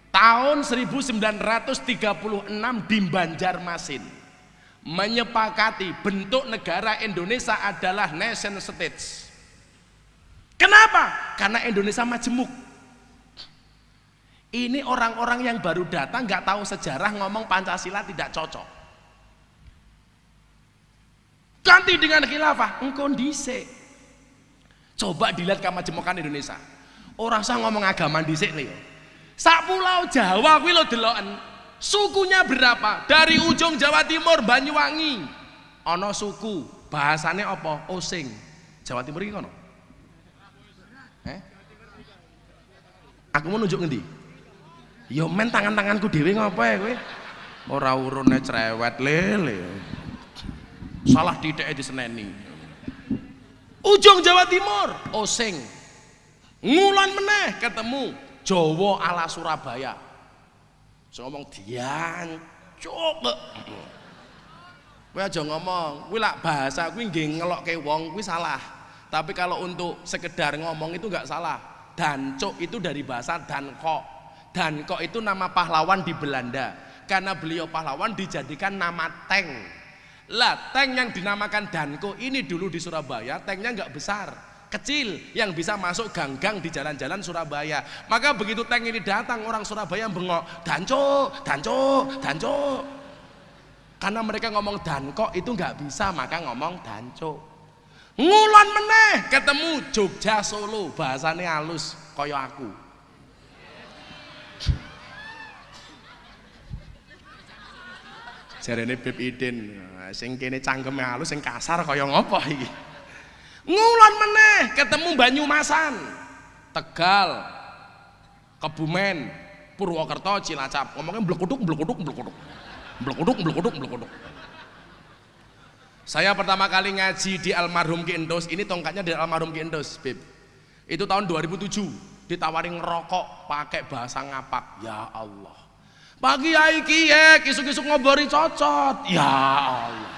tahun 1936 di Banjarmasin menyepakati bentuk negara Indonesia adalah nation state. Kenapa? Karena Indonesia majemuk. Ini orang-orang yang baru datang nggak tahu sejarah ngomong Pancasila tidak cocok. Ganti dengan khilafah, engkau dhisik. Coba dilihat kemajemukan Indonesia. Orang sah ngomong agama dhisik nih. Sak pulau Jawa kuwi lho deloken. Sukunya berapa? Dari ujung Jawa Timur Banyuwangi. Ana suku, bahasane apa? Osing. Jawa Timur iki kono. Aku mau nunjuk ngendi? Ya men tangan-tanganku dhewe ngopo ya kowe? Ora urune cerewet lele. Salah ditheke diseneni. Ujung Jawa Timur, Osing. Ngulon meneh ketemu Jawa ala Surabaya. Saya ngomong diancuk. Kowe aja ngomong, kuwi lak bahasa kuwi nggih ngelokke wong kuwi salah. Tapi kalau untuk sekedar ngomong itu enggak salah. Dancuk itu dari bahasa Dankok. Dankok itu nama pahlawan di Belanda. Karena beliau pahlawan dijadikan nama tank. Lah, tank yang dinamakan Danko ini dulu di Surabaya, tanknya nggak besar, kecil, yang bisa masuk gang-gang di jalan-jalan Surabaya. Maka begitu tank ini datang, orang Surabaya bengok, Dancuk, Dancuk, Dancuk. Karena mereka ngomong Dankok itu nggak bisa, maka ngomong Dancuk. Ngulon meneh ketemu Jogja Solo, bahasane halus kaya aku. Jarene Beb Idin, sing kene cangkeme halus, sing kasar kaya ngopo iki. Ngulon meneh ketemu Banyumasan, Tegal, Kebumen, Purwokerto, Cilacap. Ngomongnya blekuduk, blekuduk, blekuduk. Blekuduk, blekuduk, blekuduk. Saya pertama kali ngaji di almarhum Ki Endos, ini tongkatnya dari almarhum Ki Endos, Beb. Itu tahun 2007, ditawarin ngerokok pakai bahasa ngapak. Ya Allah. Pagi Kiai Kiye, kisuk-kisuk ngobori cocot. Ya Allah.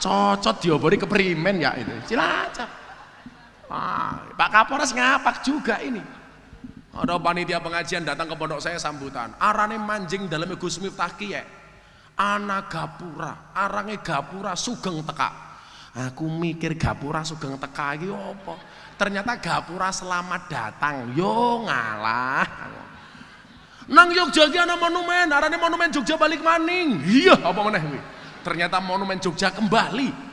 Cocot diobori keprimen ya itu. Cilacap. Pak Kapolres ngapak juga ini. Ada panitia pengajian datang ke pondok saya sambutan. Arane manjing dalam Gus Miftah Kiye. Ana gapura, arange gapura sugeng teka. Aku mikir gapura sugeng teka iki apa? Ternyata gapura selamat datang. Yo ngalah. Nang Jogja iki ana monumen, arane monumen Jogja balik maning. Iya, apa meneh kuwi? Ternyata monumen Jogja kembali.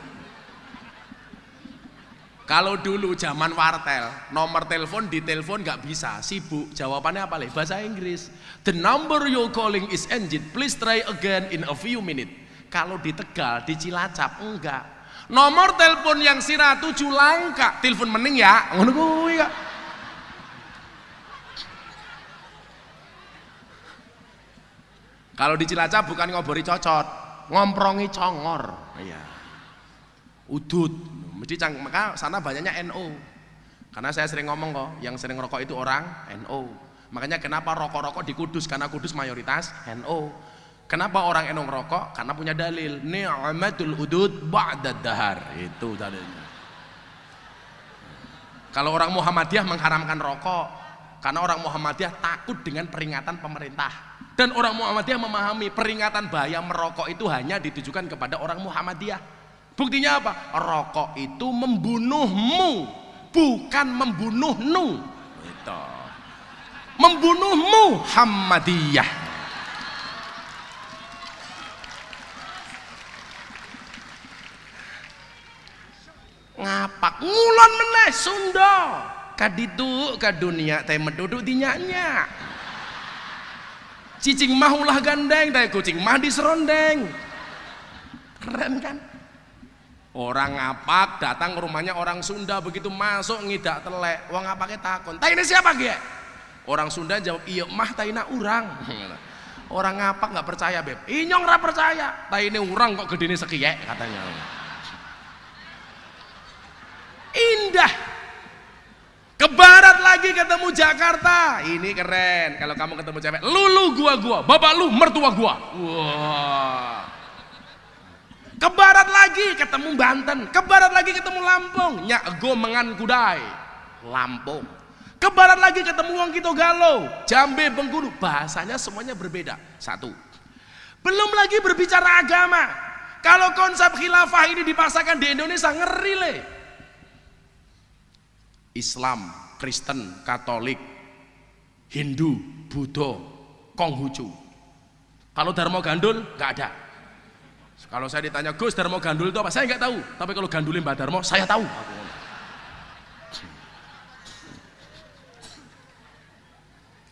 Kalau dulu zaman wartel, nomor telepon di telepon nggak bisa, sibuk. Jawabannya apa leh? Bahasa Inggris. The number you calling is engaged. Please try again in a few minutes. Kalau di Tegal, di Cilacap enggak. Nomor telepon yang sirah 7 langka. Telepon mening ya. Ngono kuwi kok. Kalau di Cilacap bukan ngobori cocot, ngomprongi congor. Iya. Udut. Mesti maka sana banyaknya NU. Karena saya sering ngomong kok, yang sering rokok itu orang NU. Makanya kenapa rokok-rokok di Kudus? Karena Kudus mayoritas NU. Kenapa orang NU ngerokok? Karena punya dalil. Ni'matul udud ba'dad dahar. Itu dalilnya. Kalau orang Muhammadiyah mengharamkan rokok, karena orang Muhammadiyah takut dengan peringatan pemerintah. Dan orang Muhammadiyah memahami peringatan bahaya merokok itu hanya ditujukan kepada orang Muhammadiyah. Buktinya apa? Rokok itu membunuhmu, bukan membunuhnu. Itu. Membunuhmu Muhammadiyah. Ngapak ngulon meneh Sunda. Kaditu ka dunia teh meduduk dinyanya. Cicing mah ulah gandeng, teh kucing mah diserondeng. Keren kan? Orang ngapak datang ke rumahnya orang Sunda, begitu masuk ngidak telek, wong ngapake takon, "Ta ini siapa ge?" Orang Sunda jawab, "Iya mah ta ina urang." Orang ngapak nggak percaya, Beb. "Inyong ra percaya, ta ini urang kok gedene sekiyek," katanya. Indah. Ke barat lagi ketemu Jakarta. Ini keren. Kalau kamu ketemu cewek, "Lulu gua, bapak lu mertua gua." Wah. ke barat lagi ketemu Banten, ke barat lagi ketemu Lampung, nyak go mengan kudai, Lampung. Ke barat lagi ketemu wong Kito Galo, Jambe, Bengkulu, bahasanya semuanya berbeda. Satu. Belum lagi berbicara agama. Kalau konsep khilafah ini dipaksakan di Indonesia ngeri le. Islam, Kristen, Katolik, Hindu, Buddha, Konghucu. Kalau Darmo Gandul nggak ada. Kalau saya ditanya Gus Darmo Gandul itu apa? Saya nggak tahu. Tapi kalau gandulin Mbak Darmo, saya tahu.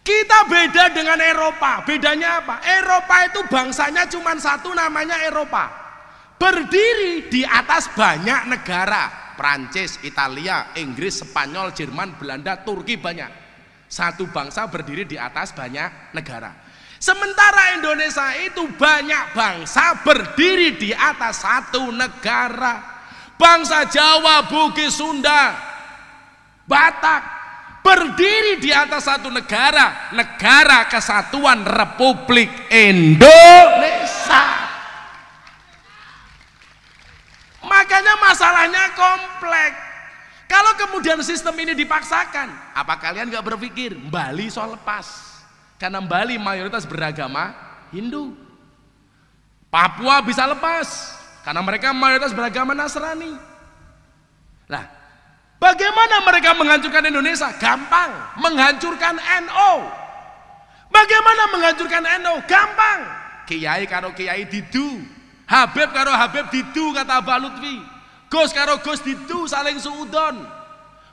Kita beda dengan Eropa. Bedanya apa? Eropa itu bangsanya cuma satu, namanya Eropa. Berdiri di atas banyak negara. Prancis, Italia, Inggris, Spanyol, Jerman, Belanda, Turki, banyak. Satu bangsa berdiri di atas banyak negara. Sementara Indonesia itu banyak bangsa berdiri di atas satu negara. Bangsa Jawa, Bugis, Sunda, Batak berdiri di atas satu negara, Negara Kesatuan Republik Indonesia. Makanya masalahnya kompleks. Kalau kemudian sistem ini dipaksakan, apa kalian gak berpikir Bali soal lepas? Karena Bali mayoritas beragama Hindu. Papua bisa lepas karena mereka mayoritas beragama Nasrani. Nah, bagaimana mereka menghancurkan Indonesia? Gampang, menghancurkan NU. Bagaimana menghancurkan NU? Gampang. Kiai karo kiai didu, Habib karo Habib didu, kata Abah Lutfi. Gus karo Gus didu, saling suudon.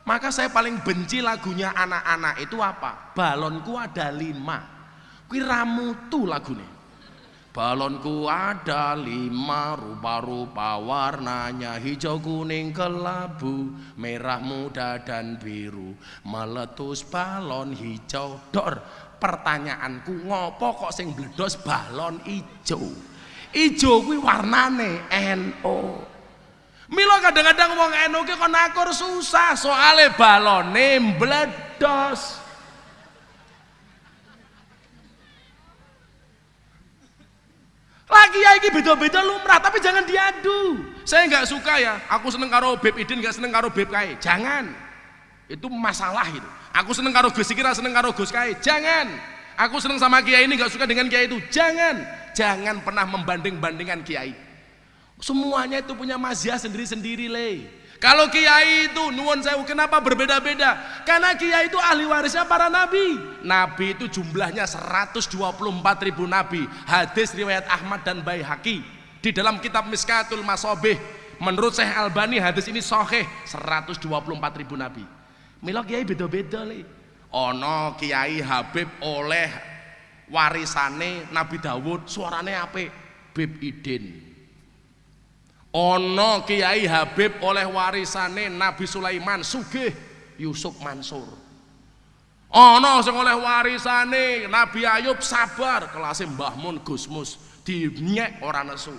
Maka saya paling benci lagunya anak-anak itu apa? Balonku ada 5. Kuwi ramutu lagune. Balonku ada 5, rupa-rupa warnanya, hijau, kuning, kelabu, merah, muda, dan biru. Meletus balon hijau. Dor, pertanyaanku, ngopo kok sing bledos balon hijau? Hijau kuwi warnane NU. Milo kadang-kadang wong NU ki kon akur susah, soale balone mbledos. Lagi ya iki beda-beda lumrah, tapi jangan diadu. Saya nggak suka ya, aku seneng karo Beb Idin, nggak seneng karo Beb Kai. Jangan. Itu masalah itu. Aku seneng karo Gus Ikira, seneng karo Gus Kai. Jangan. Aku seneng sama kiai ini, nggak suka dengan kiai itu. Jangan. Jangan pernah membanding-bandingkan kiai. Semuanya itu punya mazhab sendiri-sendiri le. Kalau kiai itu nuwun sewu, kenapa berbeda-beda? Karena kiai itu ahli warisnya para nabi. Nabi itu jumlahnya 124.000 nabi. Hadis riwayat Ahmad dan Baihaqi. Di dalam kitab Miskatul Masobih, menurut Syekh Albani hadis ini sahih, 124.000 nabi. Mila kiai beda-beda le. Ono kiai Habib oleh warisane Nabi Dawud, suarane apik, Beb Idin. Ono kiai Habib oleh warisane Nabi Sulaiman, sugih, Yusuf Mansur. Ono sing oleh warisane Nabi Ayub, sabar, kelasé Mbah Mun Gusmus, dinyek ora nesu.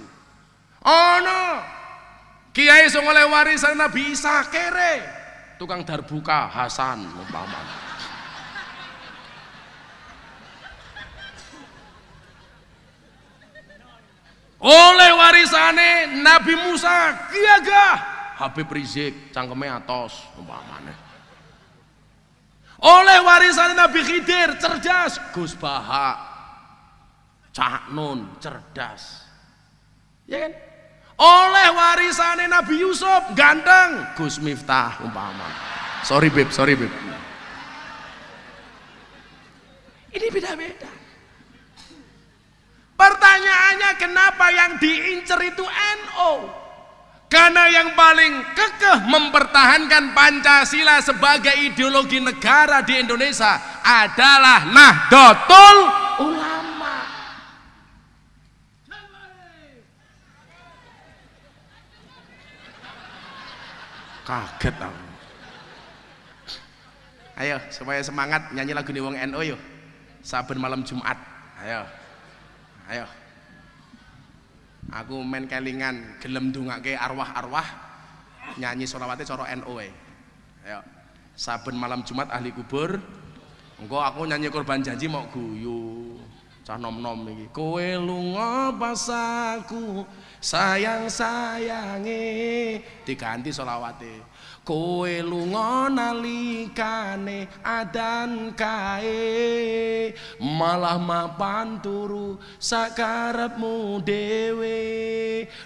Ono kiai sing oleh warisan Nabi Isa, kere, tukang darbuka, Hasan umpamane. Oleh warisane Nabi Musa, gagah, Habib Rizik, cangkeme atos umpamane. Oleh warisane Nabi Khidir, cerdas, Gus Baha, Cak Nun, cerdas, ya kan? Oleh warisane Nabi Yusuf, ganteng, Gus Miftah umpamane. Sorry Beb. Ini beda-beda. Pertanyaannya, kenapa yang diincer itu NU? Karena yang paling kekeh mempertahankan Pancasila sebagai ideologi negara di Indonesia adalah Nahdlatul Ulama. Kaget aku. Ayo supaya semangat nyanyi lagu nih wong NU yuk. Saben malam Jumat. Ayo. Aku main kelingan gelem ndongake arwah-arwah nyanyi sholawate cara NU ae. Ayo. Saben malam Jumat ahli kubur. Engko aku nyanyi korban janji mau guyu. cah nom-nom iki. Kowe lunga pas aku sayang-sayange diganti selawate. Kowe lunga nalikane adan kae malah mapan turu sakarepmu dhewe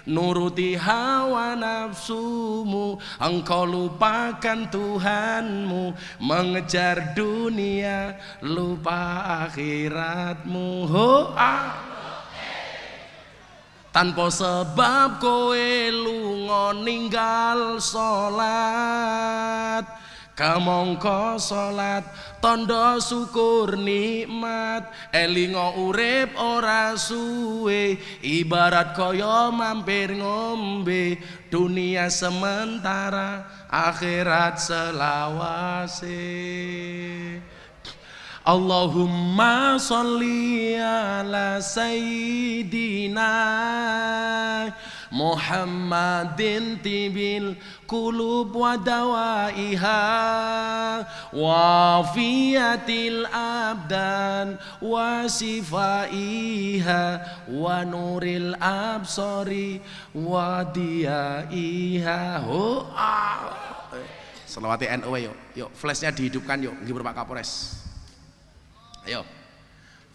nuruti hawa nafsumu engkau lupakan Tuhanmu mengejar dunia lupa akhiratmu tanpa sebab kowe lunga ninggal salat kamangka salat tanda syukur nikmat elinga urip ora suwe ibarat kaya mampir ngombe dunia sementara akhirat selawase. Allahumma sholli ala sayyidina Muhammadin tibil qulub wa dawaiha wa fiyatil abdan wa sifaiha wa nuril absari wa diyaiha. Selawati NU yuk flashnya dihidupkan yuk ngibur Pak Kapolres. Ayo,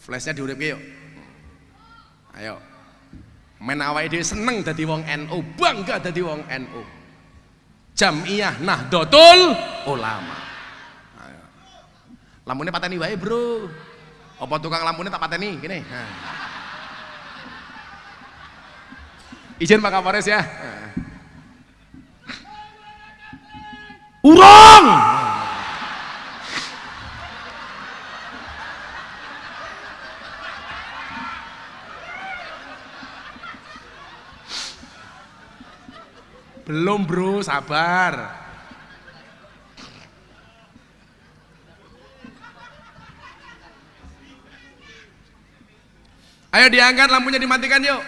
flashnya diuripke yuk. Ayo, men awake dhewe seneng dadi wong NU, bangga dadi wong NU. Jamiyah Nahdlatul Ulama. Ayo. Lampune pateni wae, Bro. Apa tukang lampune tak pateni gini. Nah. Izin Pak Kapolres ya. Urung. Belum bro, sabar. Ayo diangkat, lampunya dimatikan yuk.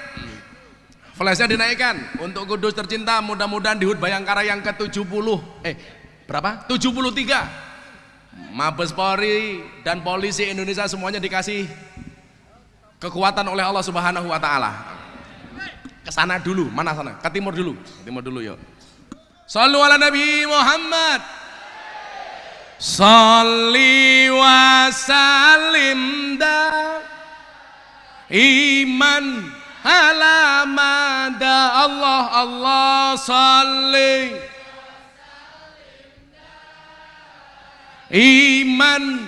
Flashnya dinaikkan. Untuk Kudus tercinta, mudah-mudahan di HUT Bayangkara yang ke-70. Berapa? 73. Mabes Polri dan polisi Indonesia semuanya dikasih kekuatan oleh Allah Subhanahu wa taala. Ke sana dulu, mana sana? Ke timur dulu. Ke timur dulu yuk. Shallu ala Nabi Muhammad. Shalli wa sallim da iman ala mada Allah Allah shalli iman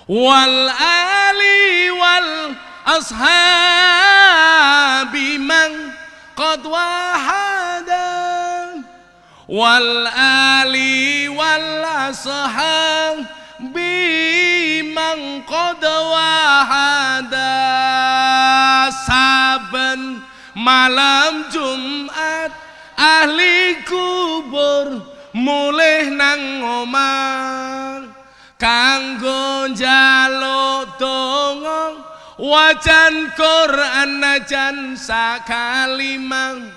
wal ali wal ashabi man qad wahada wal ali wal ashabi man qad wahada. Saben malam Jumat ahli kubur mulih nang omah kanggo njaluk donga wajan Quran najan sakalimang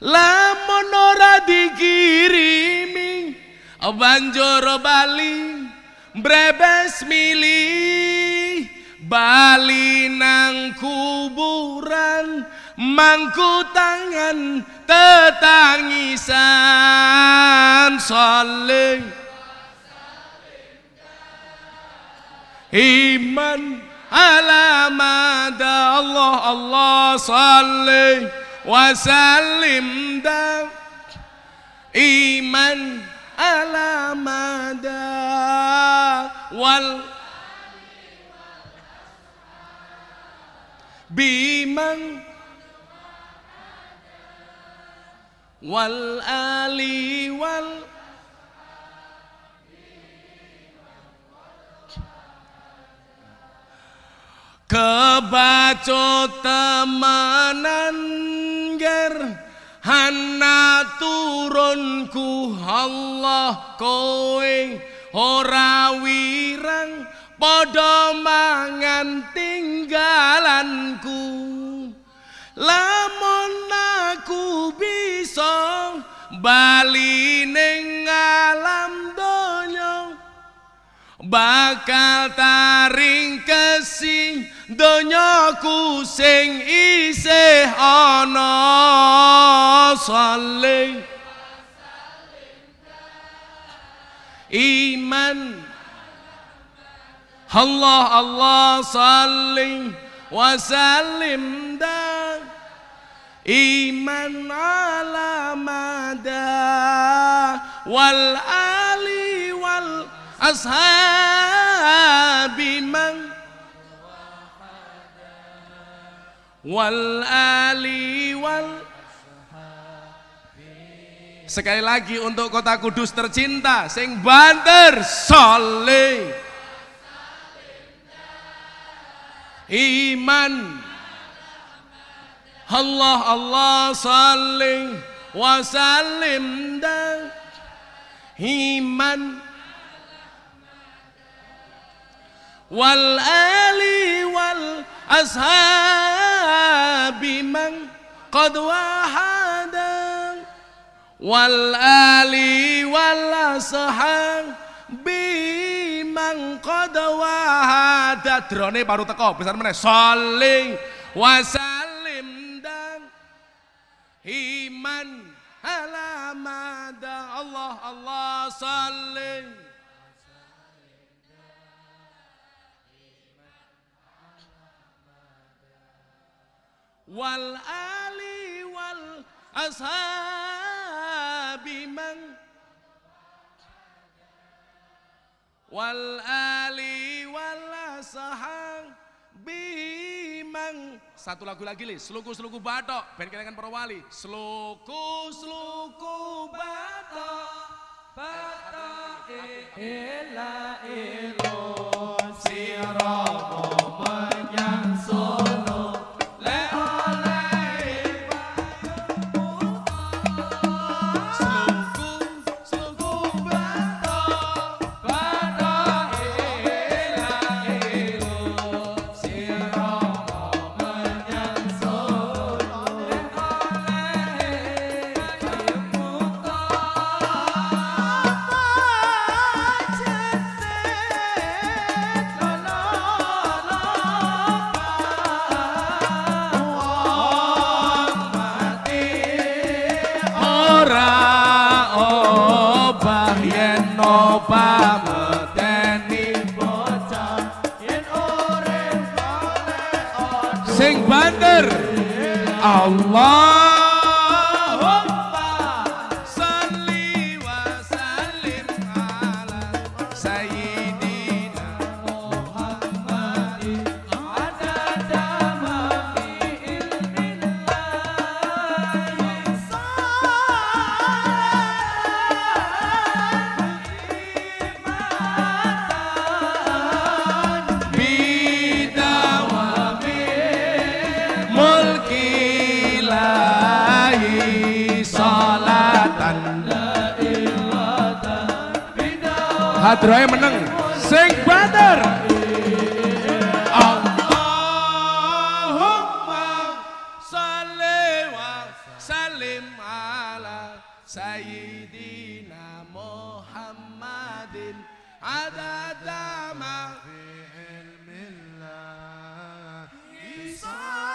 lamun ora dikirimi banjur bali brebes milih bali nang kuburan mangku tangan tetangisan saling iman alamada Allah Allah salli wa sallim da iman alamada wal biman wal ali wal kebacut temenan ger hana turunku Allah kowe ora wirang padha mangan tinggalanku lamun aku bisa bali ning alam donya bakal taring kesing donyaku sing isih ana saling iman Allah Allah saling wasallim dan iman ala mada wal ali wal ashabi man wal ali wal. Sekali lagi untuk kota Kudus tercinta sing banter saleh iman Allah Allah salih wasallim dan iman wal ali wal ashabi man qad wahada wal ali wal ashabi man qad wahada. Drone baru teko besar meneh salih wasallim dan iman alamada Allah Allah salih wal ali wal ashabi man wal ali wal ashabi man. Satu lagu lagi li, seluku-seluku batok ben kelingan para wali. Seluku-seluku batok batok ela elo siramo menyang sono le oleh seluku-seluku batok batok ela elo siramo sing banter Allahumma salli wa sallim ala sayyidina Muhammadin adada ma fi ilmillahi hadroe meneng sing banter Allahumma sholli wa sallim ala sayyidina Muhammadin adada ma fi ilmillah salatan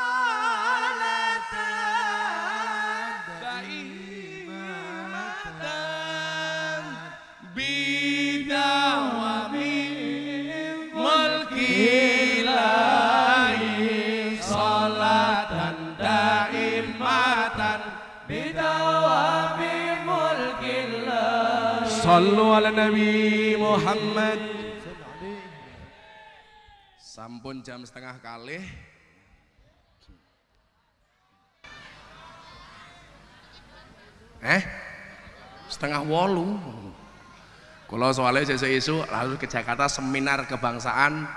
daimatan bidawami mulkilahi salatan daimatan bidawami mulkilahi. Sallu ala Nabi Muhammad. Sampun jam setengah kalih. Setengah 8. Kalau soalnya isu lalu ke Jakarta seminar kebangsaan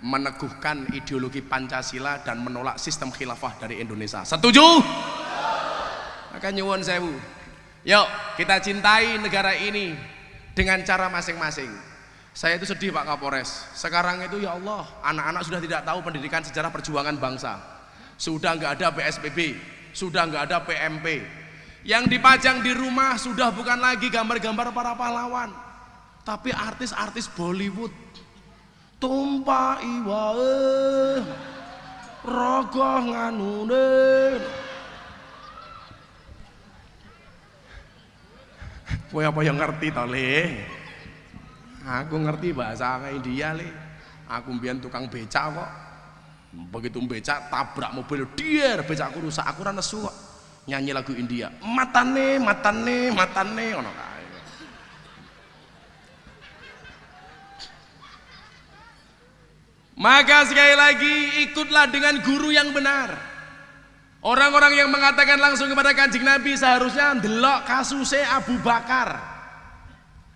meneguhkan ideologi Pancasila dan menolak sistem khilafah dari Indonesia. Setuju? Maka nyuwun sewu. Yuk kita cintai negara ini dengan cara masing-masing. Saya itu sedih Pak Kapolres. Sekarang itu ya Allah, anak-anak sudah tidak tahu pendidikan sejarah perjuangan bangsa. Sudah nggak ada PSBB, sudah nggak ada PMP. Yang dipajang di rumah sudah bukan lagi gambar-gambar para pahlawan, Tapi artis-artis Bollywood tumpaki wae rogoh nganune. Kowe apa yang ngerti to, Le? Aku ngerti bahasa India, Le. Aku mbiyen tukang becak kok. Begitu becak tabrak mobil, dier becakku rusak, aku ora nesu kok. Nyanyi lagu India. Matane, matane, matane ngono kae. Maka sekali lagi ikutlah dengan guru yang benar. Orang-orang yang mengatakan langsung kepada Kanjeng Nabi seharusnya ndelok kasusnya Abu Bakar.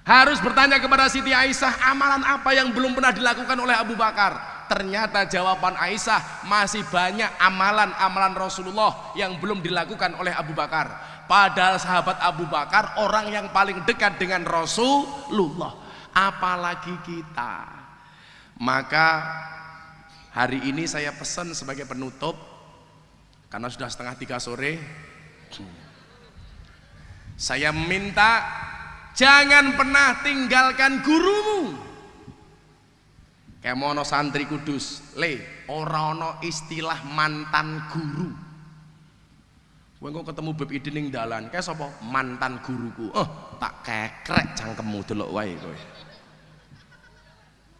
Harus bertanya kepada Siti Aisyah, amalan apa yang belum pernah dilakukan oleh Abu Bakar. Ternyata jawaban Aisyah, masih banyak amalan-amalan Rasulullah yang belum dilakukan oleh Abu Bakar. Padahal sahabat Abu Bakar orang yang paling dekat dengan Rasulullah, apalagi kita. Maka hari ini saya pesan sebagai penutup, karena sudah 2:30 sore, saya minta jangan pernah tinggalkan gurumu. Kayak mono santri kudus, Le, ora ono istilah mantan guru. Kowe kok ketemu Beb Idin ning dalan, kayak sapa? Mantan guruku. Tak kekrek cangkemmu delok wae kowe.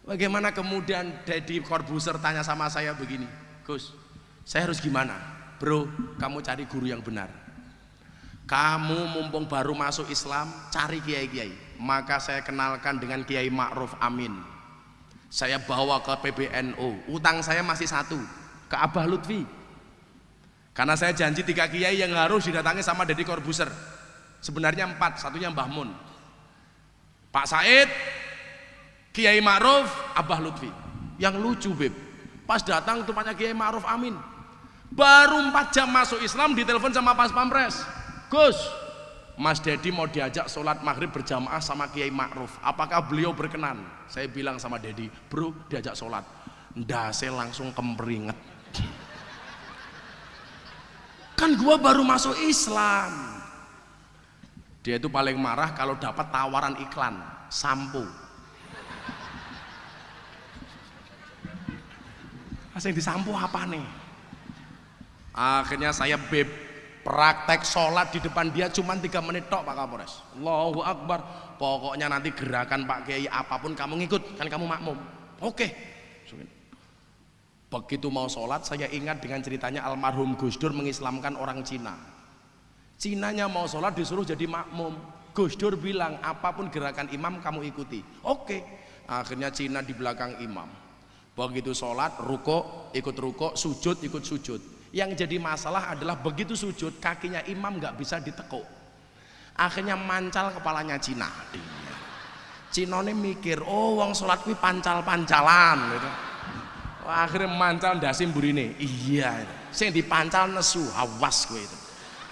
Bagaimana kemudian Deddy Corbuzier tanya sama saya begini, Gus, saya harus gimana? Bro, kamu cari guru yang benar. Kamu mumpung baru masuk Islam, cari kiai-kiai. Maka saya kenalkan dengan Kiai Ma'ruf Amin. Saya bawa ke PBNU. Utang saya masih 1 ke Abah Lutfi. Karena saya janji 3 kiai yang harus didatangi sama Deddy Corbuzier. Sebenarnya 4, satunya Mbah Mun. Pak Said, Kiai Ma'ruf, Abah Lutfi. Yang lucu, Beb, pas datang tempatnya Kiai Ma'ruf Amin, baru 4 jam masuk Islam ditelepon sama Pas Pampres, Gus, Mas Dedi mau diajak sholat maghrib berjamaah sama Kiai Ma'ruf, apakah beliau berkenan? Saya bilang sama Dedi, bro, diajak sholat. Ndase langsung kemeringet. Kan gua baru masuk Islam. Dia itu paling marah kalau dapat tawaran iklan sampo. Asing disampo apa nih? Akhirnya saya praktek sholat di depan dia cuma 3 menit tok, Pak Kapolres. Allahu Akbar. Pokoknya nanti gerakan Pak Kiai apapun kamu ngikut, kan kamu makmum. Oke. Begitu mau sholat, saya ingat dengan ceritanya almarhum Gus Dur mengislamkan orang Cina. Cinanya mau sholat disuruh jadi makmum. Gus Dur bilang apapun gerakan imam kamu ikuti. Oke. Akhirnya Cina di belakang imam. Begitu sholat, ruko, ikut ruko, sujud, ikut sujud. Yang jadi masalah adalah begitu sujud, kakinya imam nggak bisa ditekuk. Akhirnya mancal kepalanya Cina. Cina ini mikir, oh wong sholat kuwi pancal-pancalan. Gitu. Akhirnya mancal ndasi mburine. Iya, sing dipancal nesu, awas kowe itu.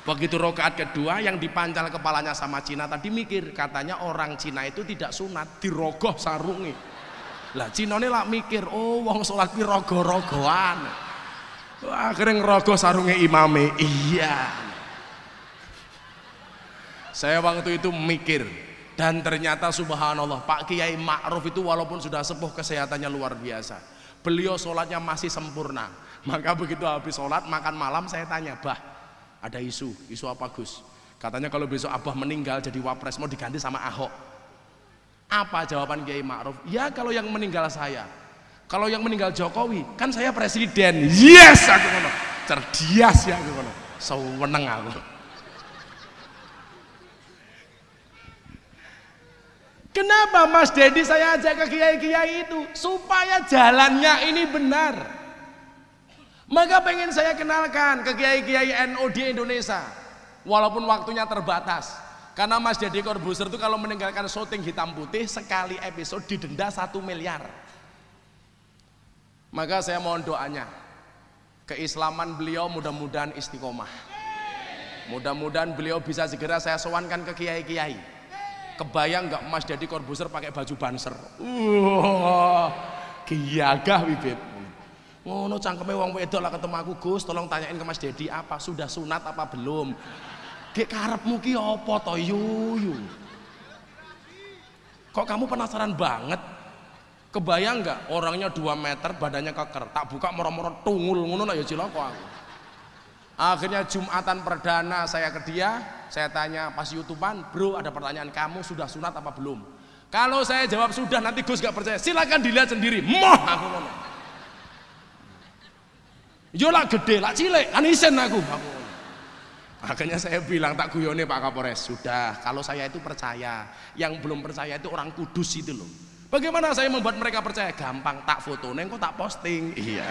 Begitu rakaat kedua, yang dipancal kepalanya sama Cina tadi mikir, katanya orang Cina itu tidak sunat, dirogoh sarungi. Lah Cina ini lah mikir, oh wong sholat kuwi rogo-rogoan. Akhirnya ngerogoh sarungnya imame. Iya. Saya waktu itu mikir, dan ternyata subhanallah Pak Kiai Ma'ruf itu walaupun sudah sepuh kesehatannya luar biasa, beliau sholatnya masih sempurna. Maka begitu habis sholat makan malam saya tanya, Bah, ada isu apa Gus? Katanya kalau besok Abah meninggal jadi wapres mau diganti sama Ahok. Apa jawaban Kiai Ma'ruf? Ya kalau yang meninggal saya, kalau yang meninggal Jokowi kan saya presiden. Yes, aku ngono. Cerdias ya aku ngono. Seweneng aku. Kenapa Mas Dedi saya ajak ke kiai-kiai itu? Supaya jalannya ini benar. Maka pengen saya kenalkan ke kiai-kiai NU di Indonesia. Walaupun waktunya terbatas. Karena Mas Deddy Corbuzier itu kalau meninggalkan syuting hitam putih sekali episode didenda 1 miliar. Maka saya mohon doanya, keislaman beliau mudah-mudahan istiqomah. Mudah-mudahan beliau bisa segera saya sowankan ke kiai-kiai. Kebayang nggak Mas Deddy Corbuzier pakai baju banser? Giyagah bibit. Ngono cangkeme wong wedok lah ketemu aku, Gus, tolong tanyain ke Mas Deddy apa sudah sunat apa belum. Gek karepmu ki apa to yuyu? Kok kamu penasaran banget? Kebayang nggak orangnya 2 meter, badannya keker, tak buka moro-moro tungul ngono ya ciloko aku. Akhirnya Jumatan perdana saya ke dia, saya tanya pas YouTubean, bro ada pertanyaan, kamu sudah sunat apa belum? Kalau saya jawab sudah, nanti Gus gak percaya, silakan dilihat sendiri. Moh aku ngono. Yo lah gede, lah cilik, kan isen aku. Akhirnya saya bilang, tak guyone Pak Kapolres, sudah, kalau saya itu percaya, yang belum percaya itu orang kudus itu loh. Bagaimana saya membuat mereka percaya? Gampang, tak foto, neng kok tak posting. Iya.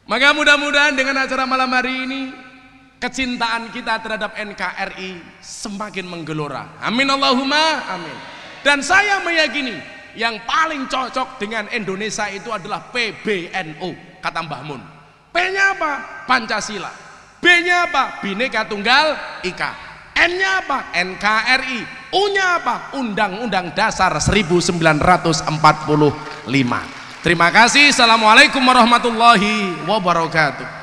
Maka mudah-mudahan dengan acara malam hari ini, kecintaan kita terhadap NKRI semakin menggelora. Amin Allahumma amin. Dan saya meyakini yang paling cocok dengan Indonesia itu adalah PBNU. Kata Mbah Mun, P-nya apa? Pancasila, B-nya apa? Bhinneka Tunggal Ika, N-nya apa? NKRI, U-nya apa? Undang-Undang Dasar 1945. Terima kasih. Assalamualaikum warahmatullahi wabarakatuh.